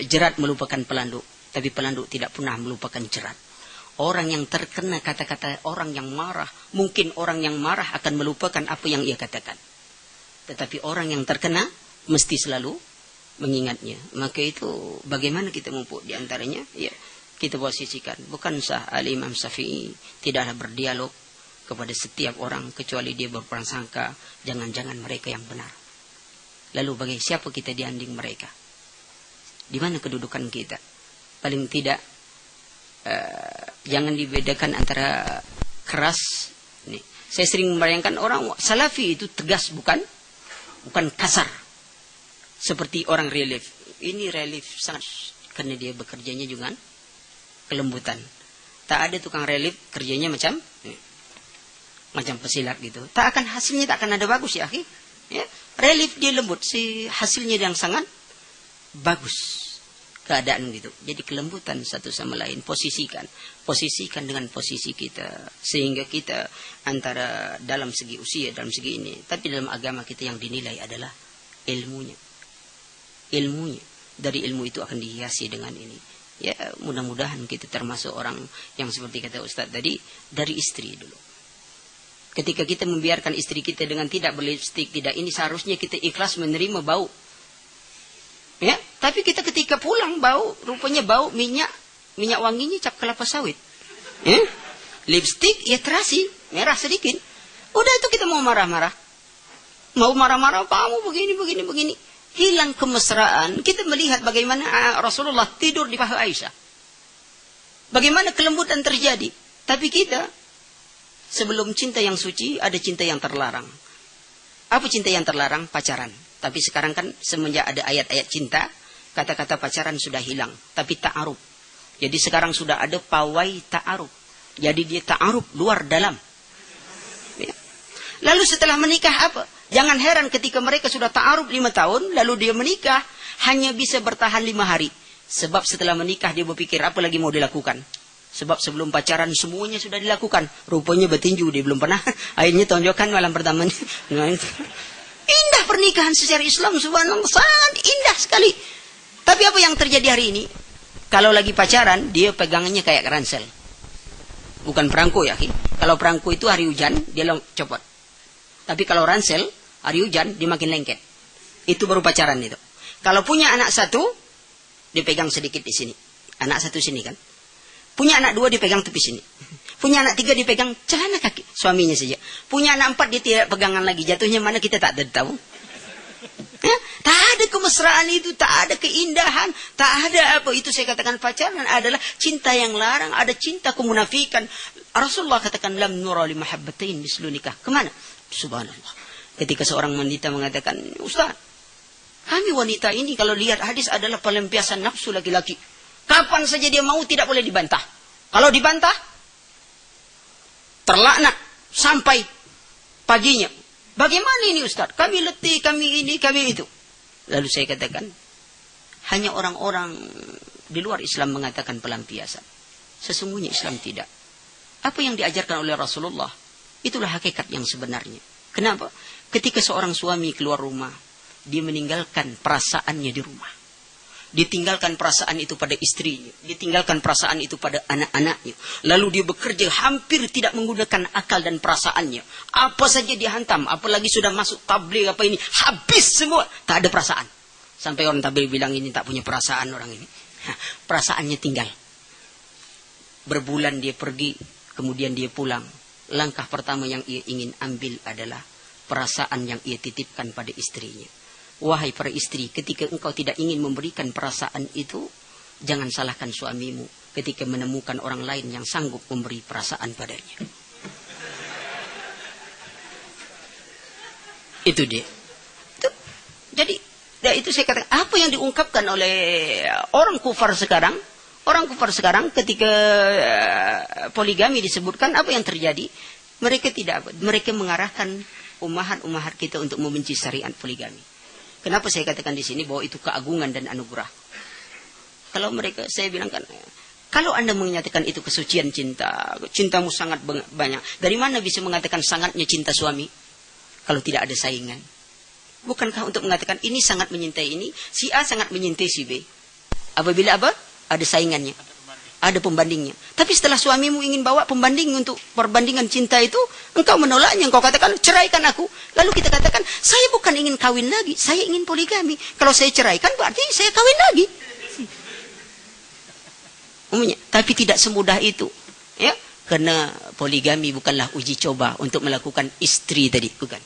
jerat melupakan pelanduk, tapi pelanduk tidak pernah melupakan jerat. Orang yang terkena kata-kata orang yang marah, mungkin orang yang marah akan melupakan apa yang ia katakan. Tetapi orang yang terkena mesti selalu mengingatnya. Maka itu bagaimana kita mumpuk di antaranya? Ya, kita posisikan. Bukan sah Al-Imam Syafi'i tidaklah berdialog kepada setiap orang kecuali dia berprasangka jangan-jangan mereka yang benar. Lalu siapa kita dianding mereka? Di mana kedudukan kita? Paling tidak jangan dibedakan antara keras. Nih, saya sering membayangkan orang Salafi itu tegas, bukan kasar. Seperti orang relief. Ini relief sangat, karena dia bekerjanya juga kelembutan. Tak ada tukang relief kerjanya macam pesilat gitu. Hasilnya tak akan ada bagus ya, akhi. Ya, relief dia lembut, hasilnya yang sangat bagus. Keadaan gitu. Jadi kelembutan satu sama lain, posisikan dengan posisi kita, sehingga kita antara dalam segi usia, dalam segi ini, tapi dalam agama kita yang dinilai adalah ilmunya. Dari ilmu itu akan dihiasi dengan ini. Ya, mudah-mudahan kita termasuk orang yang seperti kata Ustaz tadi, dari istri dulu. Ketika kita membiarkan istri kita dengan tidak berlipstik, tidak ini, seharusnya kita ikhlas menerima bau. Ya, tapi kita ketika pulang bau, rupanya bau minyak wanginya cap kelapa sawit. Ya? Lipstik ya terasi, merah sedikit. Udah itu kita mau marah-marah. Mau marah-marah, kamu begini. Hilang kemesraan. Kita melihat bagaimana Rasulullah tidur di paha Aisyah. Bagaimana kelembutan terjadi. Tapi kita, sebelum cinta yang suci, ada cinta yang terlarang. Apa cinta yang terlarang? Pacaran. Tapi sekarang kan semenjak ada ayat-ayat cinta, kata-kata pacaran sudah hilang. Tapi ta'aruf. Jadi sekarang sudah ada pawai ta'aruf. Jadi dia ta'aruf luar dalam. Ya. Lalu setelah menikah apa? Jangan heran ketika mereka sudah ta'aruf 5 tahun, lalu dia menikah, hanya bisa bertahan 5 hari. Sebab setelah menikah dia berpikir apa lagi mau dilakukan. Sebab sebelum pacaran semuanya sudah dilakukan. Rupanya bertinju, dia belum pernah. Akhirnya tonjokkan malam pertamanya. Indah pernikahan secara Islam, subhanallah, sangat indah sekali. Tapi apa yang terjadi hari ini? Kalau lagi pacaran, dia pegangannya kayak ransel. Bukan perangko ya. Kalau perangko itu hari hujan, dia copot. Tapi kalau ransel, hari hujan, dia makin lengket. Itu baru pacaran itu. Kalau punya anak 1, dipegang sedikit di sini. Anak 1 sini kan. Punya anak 2 dipegang tepi sini. Punya anak 3 dipegang celana kaki suaminya saja. Punya anak 4 dia tidak pegangan lagi. Jatuhnya mana kita tak tahu. Tak ada kemesraan itu, tak ada keindahan, tak ada apa. Itu saya katakan pacaran adalah cinta yang larang, ada cinta kemunafikan. Rasulullah katakan lam nura li mahabbatain mislu nikah. Kemana? Subhanallah. Ketika seorang wanita mengatakan, Ustaz, kami wanita ini kalau lihat hadis adalah pelampiasan nafsu laki-laki. Kapan saja dia mau tidak boleh dibantah. Kalau dibantah, terlaknat sampai paginya. Bagaimana ini Ustaz? Kami letih, kami ini, kami itu. Lalu saya katakan, hanya orang-orang di luar Islam mengatakan pelampiasan. Sesungguhnya Islam tidak. Apa yang diajarkan oleh Rasulullah, itulah hakikat yang sebenarnya. Kenapa? Ketika seorang suami keluar rumah, dia meninggalkan perasaannya di rumah. Ditinggalkan perasaan itu pada istrinya. Ditinggalkan perasaan itu pada anak-anaknya. Lalu dia bekerja hampir tidak menggunakan akal dan perasaannya. Apa saja dihantam. Apalagi sudah masuk tabligh apa ini. Habis semua. Tak ada perasaan. Sampai orang tabligh bilang ini tak punya perasaan orang ini. Perasaannya tinggal. Berbulan dia pergi. Kemudian dia pulang. Langkah pertama yang ia ingin ambil adalah perasaan yang ia titipkan pada istrinya. Wahai para istri, ketika engkau tidak ingin memberikan perasaan itu, jangan salahkan suamimu ketika menemukan orang lain yang sanggup memberi perasaan padanya. Itu dia. Jadi, itu saya katakan, apa yang diungkapkan oleh orang kufar sekarang? Orang kufar sekarang ketika poligami disebutkan, apa yang terjadi? Mereka mengarahkan ummahat kita untuk membenci syariat poligami. Kenapa saya katakan di sini bahwa itu keagungan dan anugerah? Kalau mereka, saya bilang kan, kalau Anda menyatakan itu kesucian cinta, cintamu sangat banyak, dari mana bisa mengatakan sangatnya cinta suami? Kalau tidak ada saingan. Bukankah untuk mengatakan ini sangat menyintai ini, si A sangat menyintai si B? Apabila apa? Ada saingannya. Ada pembandingnya. Tapi setelah suamimu ingin bawa pembanding untuk perbandingan cinta itu, engkau menolaknya, engkau katakan, ceraikan aku. Lalu kita katakan, saya bukan ingin kawin lagi, saya ingin poligami. Kalau saya ceraikan, berarti saya kawin lagi. Umumnya. Tapi tidak semudah itu. Ya, karena poligami bukanlah uji coba untuk melakukan istri tadi. Bukan.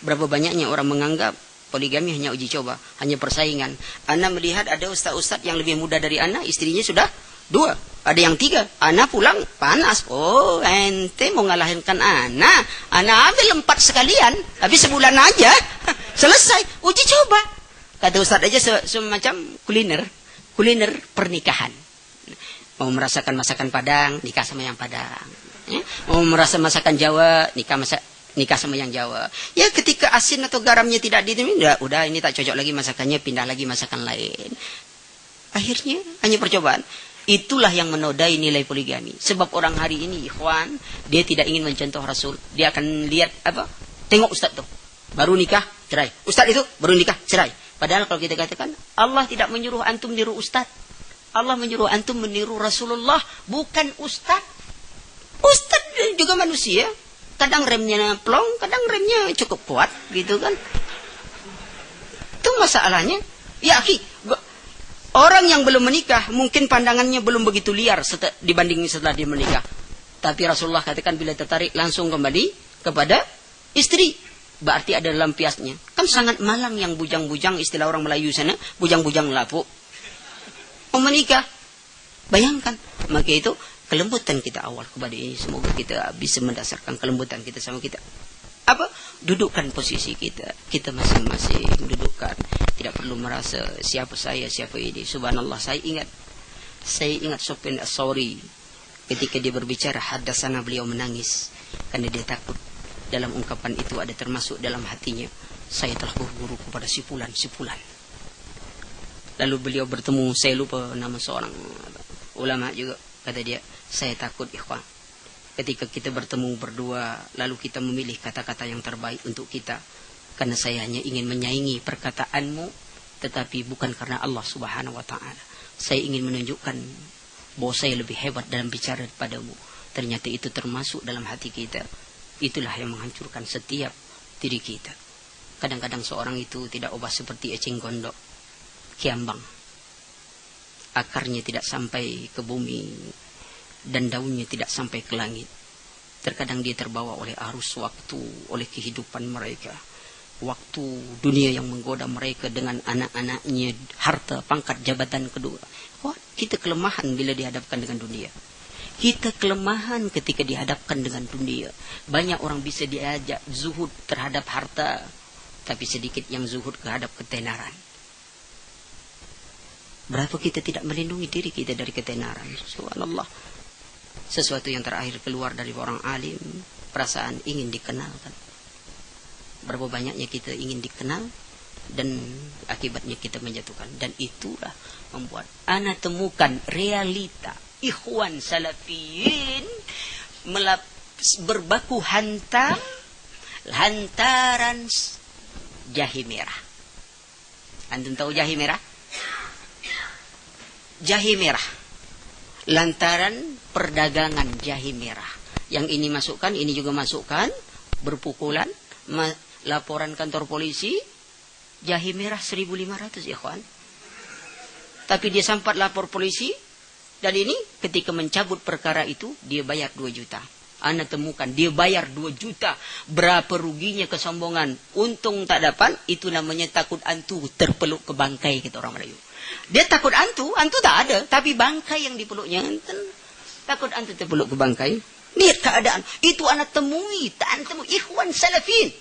Berapa banyaknya orang menganggap poligami hanya uji coba, hanya persaingan. Ana melihat ada ustaz-ustaz yang lebih muda dari ana, istrinya sudah 2, ada yang 3. Ana pulang panas. Oh, ente mau ngalahkan ana ambil 4 sekalian, habis sebulan aja selesai uji coba. Kata ustaz aja semacam kuliner pernikahan. Mau merasakan masakan Padang, nikah sama yang Padang. Mau merasa masakan Jawa, nikah sama yang Jawa. Ya ketika asin atau garamnya tidak diterima, udah ini tak cocok lagi masakannya, pindah lagi masakan lain. Akhirnya hanya percobaan. Itulah yang menodai nilai poligami. Sebab orang hari ini, ikhwan, dia tidak ingin mencontoh Rasul. Dia akan lihat apa? Tengok ustaz tuh, baru nikah, cerai. Ustaz itu baru nikah, cerai. Padahal kalau kita katakan, Allah tidak menyuruh antum niru ustaz. Allah menyuruh antum meniru Rasulullah, bukan ustaz. Ustaz juga manusia. kadang remnya plong, kadang remnya cukup kuat, gitu kan. Itu masalahnya. Ya, orang yang belum menikah mungkin pandangannya belum begitu liar dibanding setelah dia menikah. Tapi Rasulullah katakan bila tertarik langsung kembali kepada istri. Berarti ada lampiasnya. Kan sangat malang yang bujang-bujang, istilah orang Melayu sana, bujang-bujang lapuk. Mau menikah. Bayangkan. Maka itu kelembutan kita awal kepada ini. Semoga kita bisa mendasarkan kelembutan kita sama kita. Apa? Dudukkan posisi kita. Kita masing-masing dudukkan. Tidak perlu merasa siapa saya, siapa ini. Subhanallah, saya ingat Sufyan As-Sawri ketika dia berbicara hadasana, beliau menangis karena dia takut dalam ungkapan itu ada termasuk dalam hatinya, saya telah berguru kepada si fulan. Lalu beliau bertemu, saya lupa nama seorang ulama juga, kata dia, saya takut ikhwan, ketika kita bertemu berdua lalu kita memilih kata-kata yang terbaik untuk kita, karena saya hanya ingin menyaingi perkataanmu, tetapi bukan karena Allah Subhanahu wa ta'ala. Saya ingin menunjukkan bahwa saya lebih hebat dalam bicara padamu. Ternyata itu termasuk dalam hati kita. Itulah yang menghancurkan setiap diri kita. Kadang-kadang seorang itu tidak ubah seperti eceng gondok, kiambang. Akarnya tidak sampai ke bumi dan daunnya tidak sampai ke langit. Terkadang dia terbawa oleh arus waktu, oleh kehidupan mereka. Waktu dunia yang menggoda mereka dengan anak-anaknya, harta, pangkat, jabatan kedua. Wah, kita kelemahan bila dihadapkan dengan dunia. Kita kelemahan ketika dihadapkan dengan dunia. Banyak orang bisa diajak zuhud terhadap harta, tapi sedikit yang zuhud terhadap ketenaran. Berapa kita tidak melindungi diri kita dari ketenaran. Subhanallah. Sesuatu yang terakhir keluar dari orang alim, perasaan ingin dikenalkan. Berapa banyaknya kita ingin dikenal dan akibatnya kita menjatuhkan. Dan itulah membuat ana temukan realita ikhwan salafiyin berbaku hantaran jahe merah. Antum tahu jahe merah? Jahe merah. Lantaran perdagangan jahe merah. Yang ini masukkan, ini juga masukkan, berpukulan, laporan kantor polisi, jahe merah 1.500 ikhwan. Tapi dia sempat lapor polisi, dan ini ketika mencabut perkara itu, dia bayar 2 juta. Ana temukan, dia bayar 2 juta. Berapa ruginya kesombongan. Untung tak dapat, itu namanya takut antu terpeluk ke bangkai, kata orang Melayu. Dia takut antu tak ada. Tapi bangkai yang dipeluknya, takut antu terpeluk ke bangkai. Lihat keadaan. Itu ana temui, tak temui. Ikhwan salafin.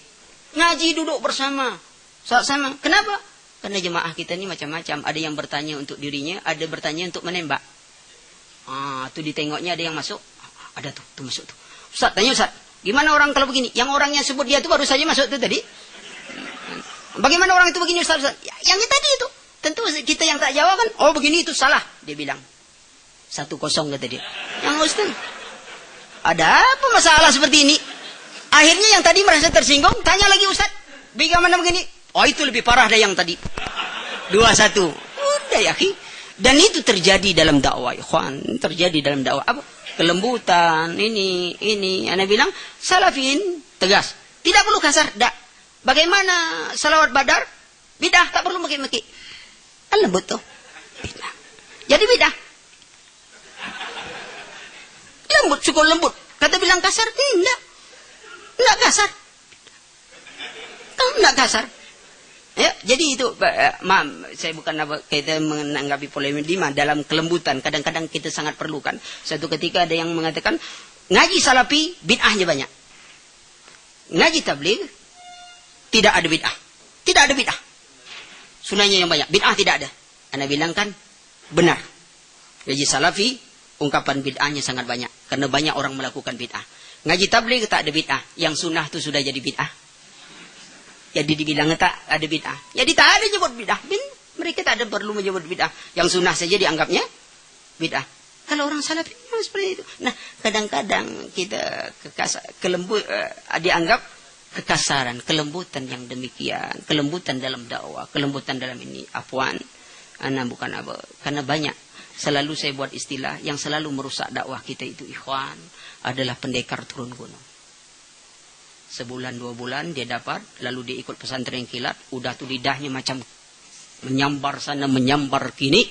Ngaji duduk bersama. Sama. Kenapa? Karena jemaah kita ini macam-macam. Ada yang bertanya untuk dirinya, ada bertanya untuk menembak. Tuh ditengoknya ada yang masuk. Ada tuh masuk tuh. Ustaz, tanya Ustaz, gimana orang kalau begini? Yang orangnya sebut dia tuh baru saja masuk tuh tadi. Bagaimana orang itu begini Ustaz? Yang tadi itu. Tentu kita yang tak jawab kan, oh begini itu salah. Dia bilang. 1-0 kata dia. Yang Ustaz, ada apa masalah seperti ini? Akhirnya yang tadi merasa tersinggung, tanya lagi Ustaz, bagaimana begini? Oh itu lebih parah dari yang tadi. 2-1. Udah ya akhi. Dan itu terjadi dalam dakwah, ikhwan. Terjadi dalam dakwah. Apa? Kelembutan, ini. Ana bilang, salafin, tegas. Tidak perlu kasar, dak. Bagaimana salawat badar? Bidah, tak perlu maki-maki. Kan lembut tuh. Bidah. Jadi bidah. Lembut, cukup lembut. Kata bilang kasar, enggak kasar. Kamu enggak kasar. Ya, jadi itu, saya bukan kita menanggapi polemik dalam kelembutan. Kadang-kadang kita sangat perlukan. Suatu ketika ada yang mengatakan, ngaji salafi, bid'ahnya banyak. Ngaji tabligh, tidak ada bid'ah. Tidak ada bid'ah. Sunahnya yang banyak, bid'ah tidak ada. Anda bilang kan, benar. Ngaji salafi, ungkapan bid'ahnya sangat banyak. Karena banyak orang melakukan bid'ah. Ngaji tabligh tak ada bid'ah. Yang sunnah itu sudah jadi bid'ah. Jadi dibilang tak ada bid'ah. Jadi tak ada nyebut bid'ah. Mereka tak ada perlu menyebut bid'ah. Yang sunnah saja dianggapnya bid'ah. Kalau orang salafi seperti itu. Nah, kadang-kadang kita dianggap kekasaran, kelembutan yang demikian, kelembutan dalam dakwah, kelembutan dalam ini. Afwan, ana bukan apa. Karena banyak. Selalu saya buat istilah yang selalu merusak dakwah kita itu ikhwan adalah pendekar turun gunung. Sebulan 2 bulan dia dapat, lalu dia ikut pesantren kilat, udah tuh lidahnya macam menyambar sana menyambar kini,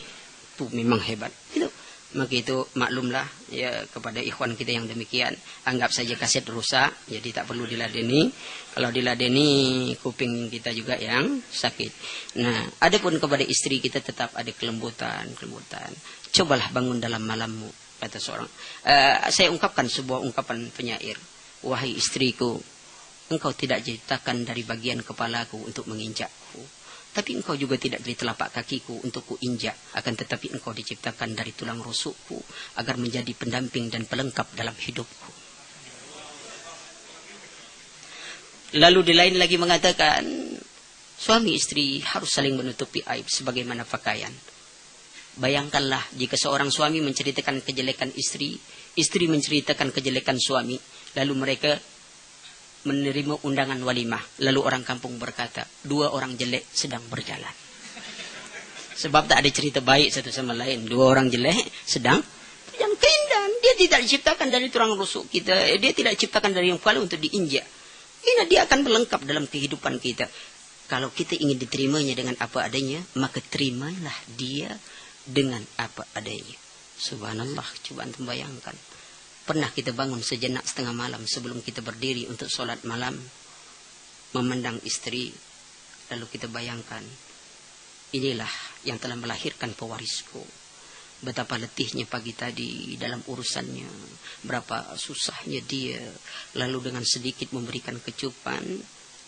tuh memang hebat. Itu. Maka itu maklumlah ya kepada ikhwan kita yang demikian. Anggap saja kaset rusak, jadi tak perlu diladeni. Kalau diladeni kuping kita juga yang sakit. Nah, adapun kepada istri kita tetap ada kelembutan. Cobalah bangun dalam malammu, kata seorang. Saya ungkapkan sebuah ungkapan penyair. Wahai istriku, engkau tidak diciptakan dari bagian kepalaku untuk menginjakku. Tapi engkau juga tidak dari telapak kakiku untuk kuinjak. Akan tetapi engkau diciptakan dari tulang rusukku agar menjadi pendamping dan pelengkap dalam hidupku. Lalu di lain lagi mengatakan, suami istri harus saling menutupi aib sebagaimana pakaian. Bayangkanlah jika seorang suami menceritakan kejelekan istri, istri menceritakan kejelekan suami, lalu mereka menerima undangan walimah. Lalu orang kampung berkata, 2 orang jelek sedang berjalan. Sebab tak ada cerita baik satu sama lain. 2 orang jelek sedang berjalan. Keindahan. Dia tidak diciptakan dari tulang rusuk kita. Dia tidak diciptakan dari yang kepala untuk diinjak. Ini dia akan melengkap dalam kehidupan kita. Kalau kita ingin diterimanya dengan apa adanya, maka terimalah dia dengan apa adanya. Subhanallah, coba antum bayangkan. Pernah kita bangun sejenak setengah malam sebelum kita berdiri untuk sholat malam, memandang istri, lalu kita bayangkan, inilah yang telah melahirkan pewarisku. Betapa letihnya pagi tadi dalam urusannya, berapa susahnya dia, lalu dengan sedikit memberikan kecupan,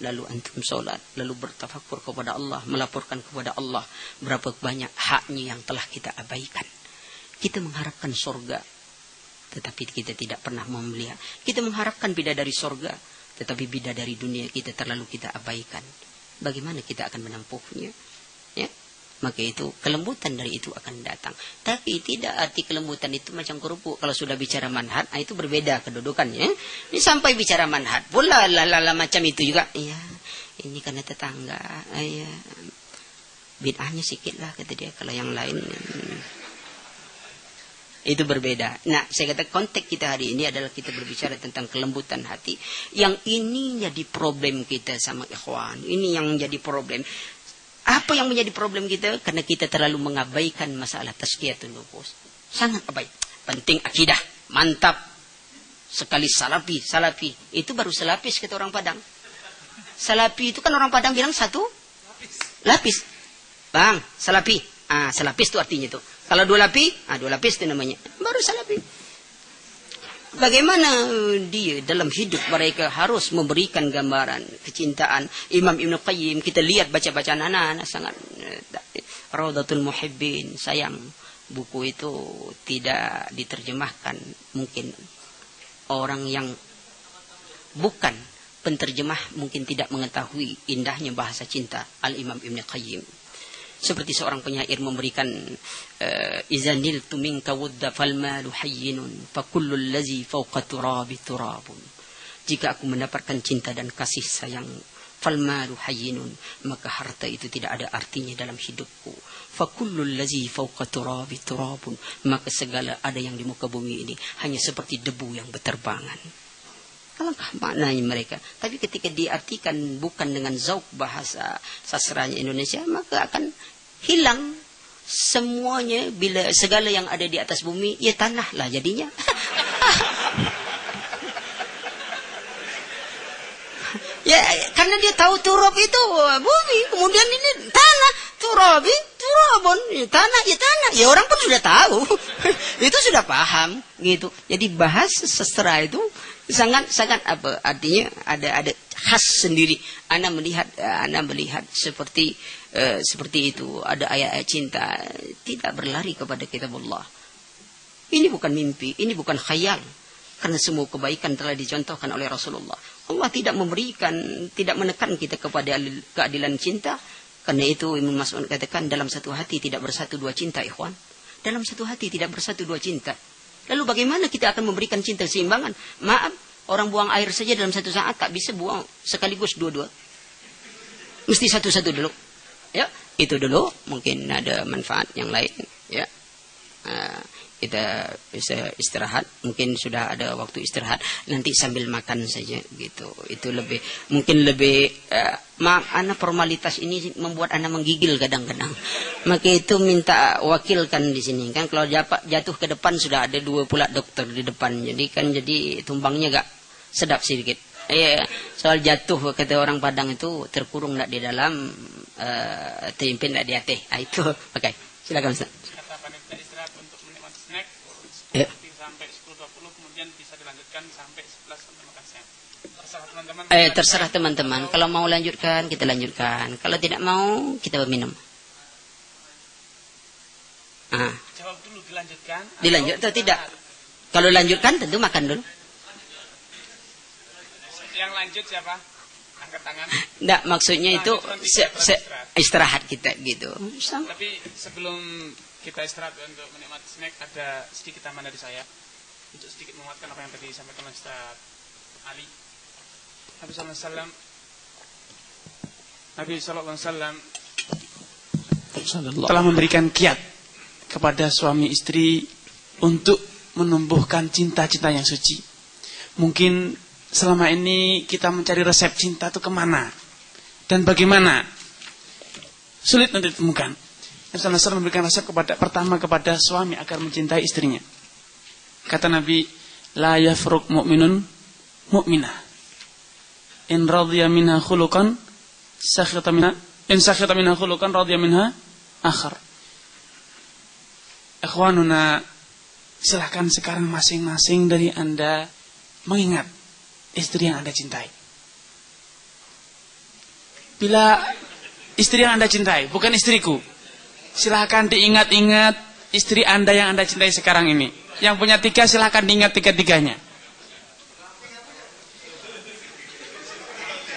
lalu antum sholat, lalu bertafakur kepada Allah, melaporkan kepada Allah berapa banyak haknya yang telah kita abaikan. Kita mengharapkan surga, tetapi kita tidak pernah melihat. Kita mengharapkan bidadari sorga, tetapi bidadari dunia kita terlalu kita abaikan. Bagaimana kita akan menempuhnya? Ya, maka itu kelembutan dari itu akan datang. Tapi tidak arti kelembutan itu macam kerupuk. Kalau sudah bicara manhaj, itu berbeda kedudukannya. Ini sampai bicara manhaj pula macam itu juga. Ya, ini karena tetangga. Ya, bid'ahnya sikit lah kata dia. Kalau yang lain itu berbeda. Nah, saya kata konteks kita hari ini adalah kita berbicara tentang kelembutan hati. Yang ini jadi problem kita sama ikhwan. Ini yang jadi problem. Apa yang menjadi problem kita? Karena kita terlalu mengabaikan masalah tazkiyatun nufus. Sangat abai. Penting akidah. Mantap. Sekali salafi. Itu baru selapis kata orang Padang. Salafi itu kan orang Padang bilang 1 lapis. Bang, salafi. Selapis itu artinya itu. Kalau 2 lapis, 2 lapis itu namanya. Baru salafi. Bagaimana dia dalam hidup mereka harus memberikan gambaran kecintaan. Imam Ibn Qayyim, kita lihat baca-bacaan anak-anak sangat Raudatul Muhibbin. Sayang, buku itu tidak diterjemahkan. Mungkin orang yang bukan penterjemah mungkin tidak mengetahui indahnya bahasa cinta Al-Imam Ibn Qayyim. Seperti seorang penyair memberikan izanil tuminka wudda falmalu hayyinun fakullu allazi fawqa turabi turabun. Jika aku mendapatkan cinta dan kasih sayang, falmalu hayyinun, maka harta itu tidak ada artinya dalam hidupku. Fakullu allazi fawqa turabi turabun, maka segala ada yang di muka bumi ini hanya seperti debu yang berterbangan. Alangkah maknanya mereka. Tapi ketika diartikan bukan dengan zauk bahasa sastranya Indonesia, maka akan hilang semuanya. Bila segala yang ada di atas bumi, ya tanah lah jadinya. Ya, karena dia tahu turab itu bumi, kemudian ini tanah, turabun, ya tanah, ya orang pun sudah tahu. Itu sudah paham gitu. Jadi bahasa sastra itu sangat apa artinya ada khas sendiri. Ana melihat seperti itu. Ada ayat-ayat cinta, tidak berlari kepada kitabullah. Ini bukan mimpi, ini bukan khayal. Karena semua kebaikan telah dicontohkan oleh Rasulullah. Allah tidak menekan kita kepada keadilan cinta. Karena itu Ibnu Mas'ud katakan, dalam satu hati tidak bersatu 2 cinta, ikhwan. Dalam satu hati tidak bersatu 2 cinta. Lalu bagaimana kita akan memberikan cinta seimbangan? Maaf, orang buang air saja dalam satu saat tak bisa buang sekaligus 2. Mesti satu-satu dulu. Ya, itu dulu. Mungkin ada manfaat yang lain. Ya, kita bisa istirahat. Mungkin sudah ada waktu istirahat, nanti sambil makan saja gitu. Itu lebih mungkin lebih ana formalitas ini membuat ana menggigil kadang-kadang. Maka itu minta wakilkan di sini kan, kalau jatuh ke depan sudah ada 2 pula dokter di depan. Jadi kan jadi tumbangnya gak sedap sedikit. Soal jatuh kata orang Padang itu terkurung di dalam terhimpit di hati. Itu oke. Silakan Ustaz. Kata panitia istirahat untuk menikmati snack Ya. sampai 10.20, kemudian bisa dilanjutkan sampai 11 untuk makan siang. Terserah teman-teman. Terserah teman-teman. Kalau mau lanjutkan kita lanjutkan. Kalau tidak mau kita minum. Jawab dulu, dilanjutkan. Dilanjut atau tidak? Kalau lanjutkan tentu makan dulu. Yang lanjut siapa? Angkat tangan. Enggak, maksudnya itu istirahat kita gitu. Tapi sebelum kita istirahat untuk menikmati snack, ada sedikit tambahan dari saya untuk sedikit menguatkan apa yang tadi disampaikan oleh Ustaz Ali. Nabi sallallahu alaihi wasallam telah memberikan kiat kepada suami istri untuk menumbuhkan cinta-cinta yang suci. Mungkin selama ini kita mencari resep cinta itu kemana dan bagaimana, sulit untuk ditemukan. Nabi SAW memberikan resep pertama kepada suami agar mencintai istrinya. Kata Nabi, la yafruq mu'minun mu'minah in radhiya minha khuluqan sakhita minha, in sakhita minha khuluqan radhiya minha akhar. Ikhwanuna, silahkan sekarang masing-masing dari Anda mengingat istri yang Anda cintai. Bila istri yang Anda cintai, bukan istriku, silahkan diingat-ingat istri Anda yang Anda cintai sekarang ini. Yang punya 3 silahkan diingat 3-3-nya.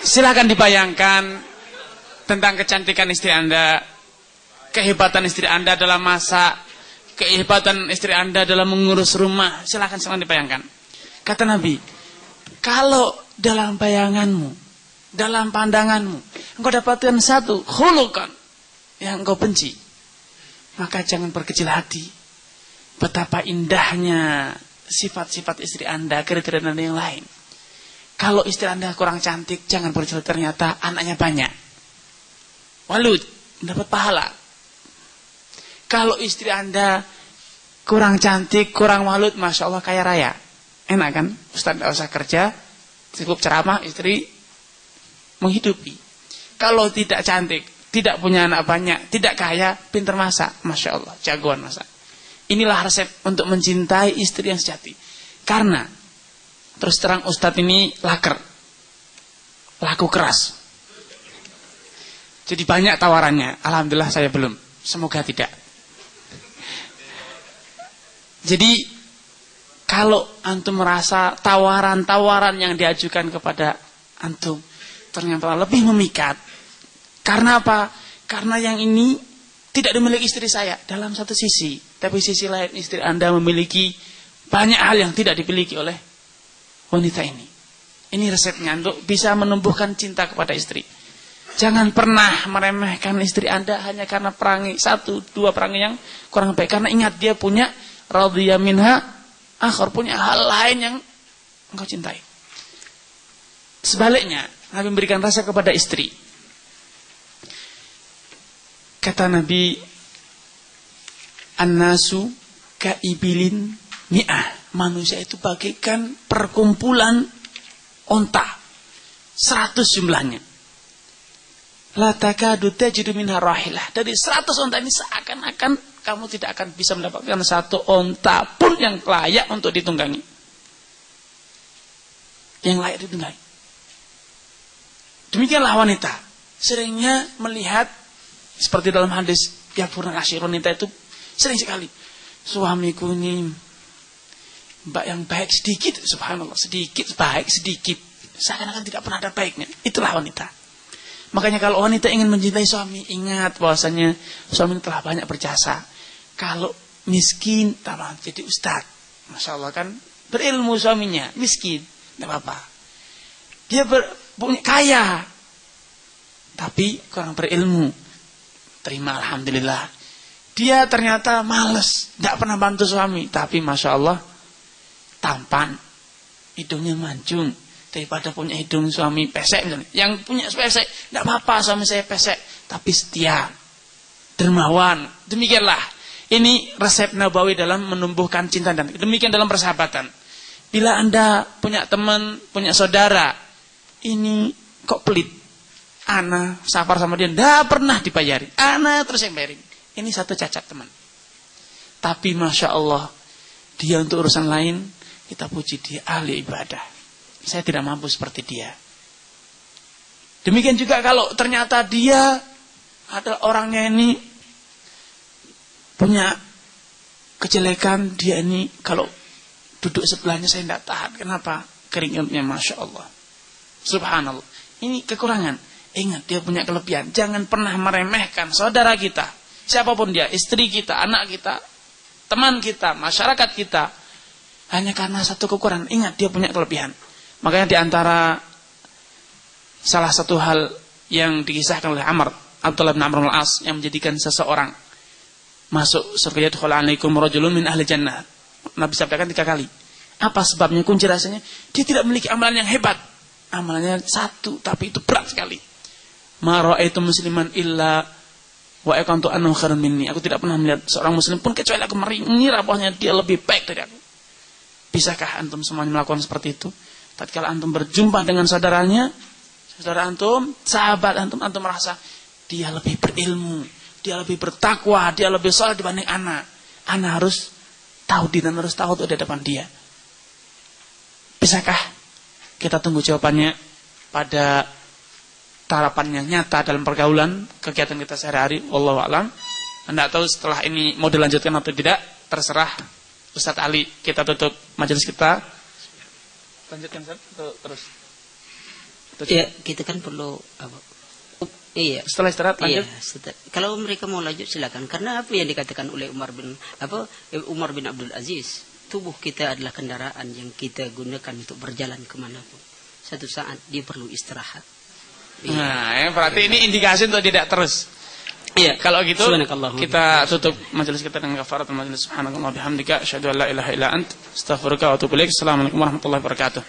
Silahkan dibayangkan tentang kecantikan istri Anda, kehebatan istri Anda dalam masak, kehebatan istri Anda dalam mengurus rumah. Silahkan dibayangkan. Kata Nabi, kalau dalam bayanganmu, dalam pandanganmu, engkau dapatkan satu khuluqan yang engkau benci, maka jangan berkecil hati. Betapa indahnya sifat-sifat istri Anda, kriteria Anda yang lain. Kalau istri Anda kurang cantik, jangan berkecil, ternyata anaknya banyak. Walud, dapat pahala. Kalau istri Anda kurang cantik, kurang walud, Masya Allah kaya raya. Enak kan? Ustaz tidak usah kerja, cukup ceramah, istri menghidupi. Kalau tidak cantik, tidak punya anak banyak, tidak kaya, pintar masak, Masya Allah, jagoan masak. Inilah resep untuk mencintai istri yang sejati. Karena terus terang Ustadz ini laku keras. Jadi banyak tawarannya. Alhamdulillah saya belum. Semoga tidak. Jadi kalau antum merasa tawaran-tawaran yang diajukan kepada antum ternyata lebih memikat. Karena apa? Karena yang ini tidak dimiliki istri saya dalam satu sisi, tapi sisi lain istri Anda memiliki banyak hal yang tidak dimiliki oleh wanita ini. Ini resepnya untuk bisa menumbuhkan cinta kepada istri. Jangan pernah meremehkan istri Anda hanya karena perangi 1-2 perangi yang kurang baik. Karena ingat dia punya radhiya minha akhar, punya hal lain yang engkau cintai. Sebaliknya, Nabi memberikan rasa kepada istri. Kata Nabi, an-nasu kaibilin mi'ah. Manusia itu bagaikan perkumpulan onta, 100 jumlahnya. La takadu tajidu minha rahilah. Dari 100 onta ini seakan-akan kamu tidak akan bisa mendapatkan satu onta pun yang layak untuk ditunggangi. Yang layak ditunggangi. Demikianlah wanita. Seringnya melihat seperti dalam hadis Yafurna Asyir, wanita itu sering sekali, suamiku ini mbak yang baik sedikit, subhanallah, sedikit baik, sedikit, seakan-akan tidak pernah ada baiknya. Itulah wanita. Makanya kalau wanita ingin mencintai suami, ingat bahwasanya suami telah banyak berjasa. Kalau miskin, tamam jadi ustaz, Masya Allah kan, berilmu suaminya, miskin, tidak apa-apa. Dia punya kaya, tapi kurang berilmu, terima alhamdulillah. Dia ternyata males, tidak pernah bantu suami. Tapi Masya Allah, tampan, hidungnya mancung. Daripada punya hidung suami pesek misalnya. Yang punya pesek, tidak apa-apa suami saya pesek. Tapi setia, dermawan. Demikianlah. Ini resep Nabawi dalam menumbuhkan cinta. Dan demikian dalam persahabatan. Bila Anda punya teman, punya saudara, ini kok pelit. Ana safar sama dia, tidak pernah dibayari. Ana terus yang bayarin. Ini satu cacat teman. Tapi Masya Allah, dia untuk urusan lain, kita puji dia ahli ibadah. Saya tidak mampu seperti dia. Demikian juga kalau ternyata dia adalah orangnya ini punya kejelekan, dia ini kalau duduk sebelahnya saya tidak tahan. Kenapa? Keringatnya Masya Allah. Subhanallah. Ini kekurangan. Ingat, dia punya kelebihan. Jangan pernah meremehkan saudara kita. Siapapun dia, istri kita, anak kita, teman kita, masyarakat kita. Hanya karena satu kekurangan. Ingat, dia punya kelebihan. Makanya diantara salah satu hal yang dikisahkan oleh Abdullah bin Amr al-As yang menjadikan seseorang masuk surga, yadkhulu alaikum rajulun min ahli jannah. Nabi sabdakan 3 kali. Apa sebabnya? Kunci rasanya, dia tidak memiliki amalan yang hebat. Amalannya satu, tapi itu berat sekali. Ma ra'aitu musliman illa wa akantu annahu khairun minni. Aku tidak pernah melihat seorang muslim pun kecuali aku mengira bahwasanya dia lebih baik dari aku. Bisakah antum semuanya melakukan seperti itu? Tatkala antum berjumpa dengan saudaranya, saudara antum, sahabat antum, antum merasa dia lebih berilmu, dia lebih bertakwa, dia lebih saleh dibanding ana. Ana harus tahu diri dan harus tahu di hadapan dia. Bisakah? Kita tunggu jawabannya pada tarapan yang nyata dalam pergaulan kegiatan kita sehari-hari. Wallahu a'lam. Anda tahu setelah ini mau dilanjutkan atau tidak, terserah Ustadz Ali. Kita tutup majelis kita. Lanjutkan Ustaz terus. Ya, kita kan perlu apa? Iya. Setelah istirahat lanjut. Iya, kalau mereka mau lanjut silakan. Karena apa yang dikatakan oleh Umar bin Abdul Aziz, tubuh kita adalah kendaraan yang kita gunakan untuk berjalan kemanapun. Satu saat dia perlu istirahat. Nah, berarti ini indikasi untuk tidak terus. Iya, kalau gitu kita tutup majelis kita dengan kafaratul majelis. Subhanakallah bihamdika asyhadu an la ilaha illa ant astaghfiruka wa atubu ilaik. Assalamualaikum warahmatullahi wabarakatuh.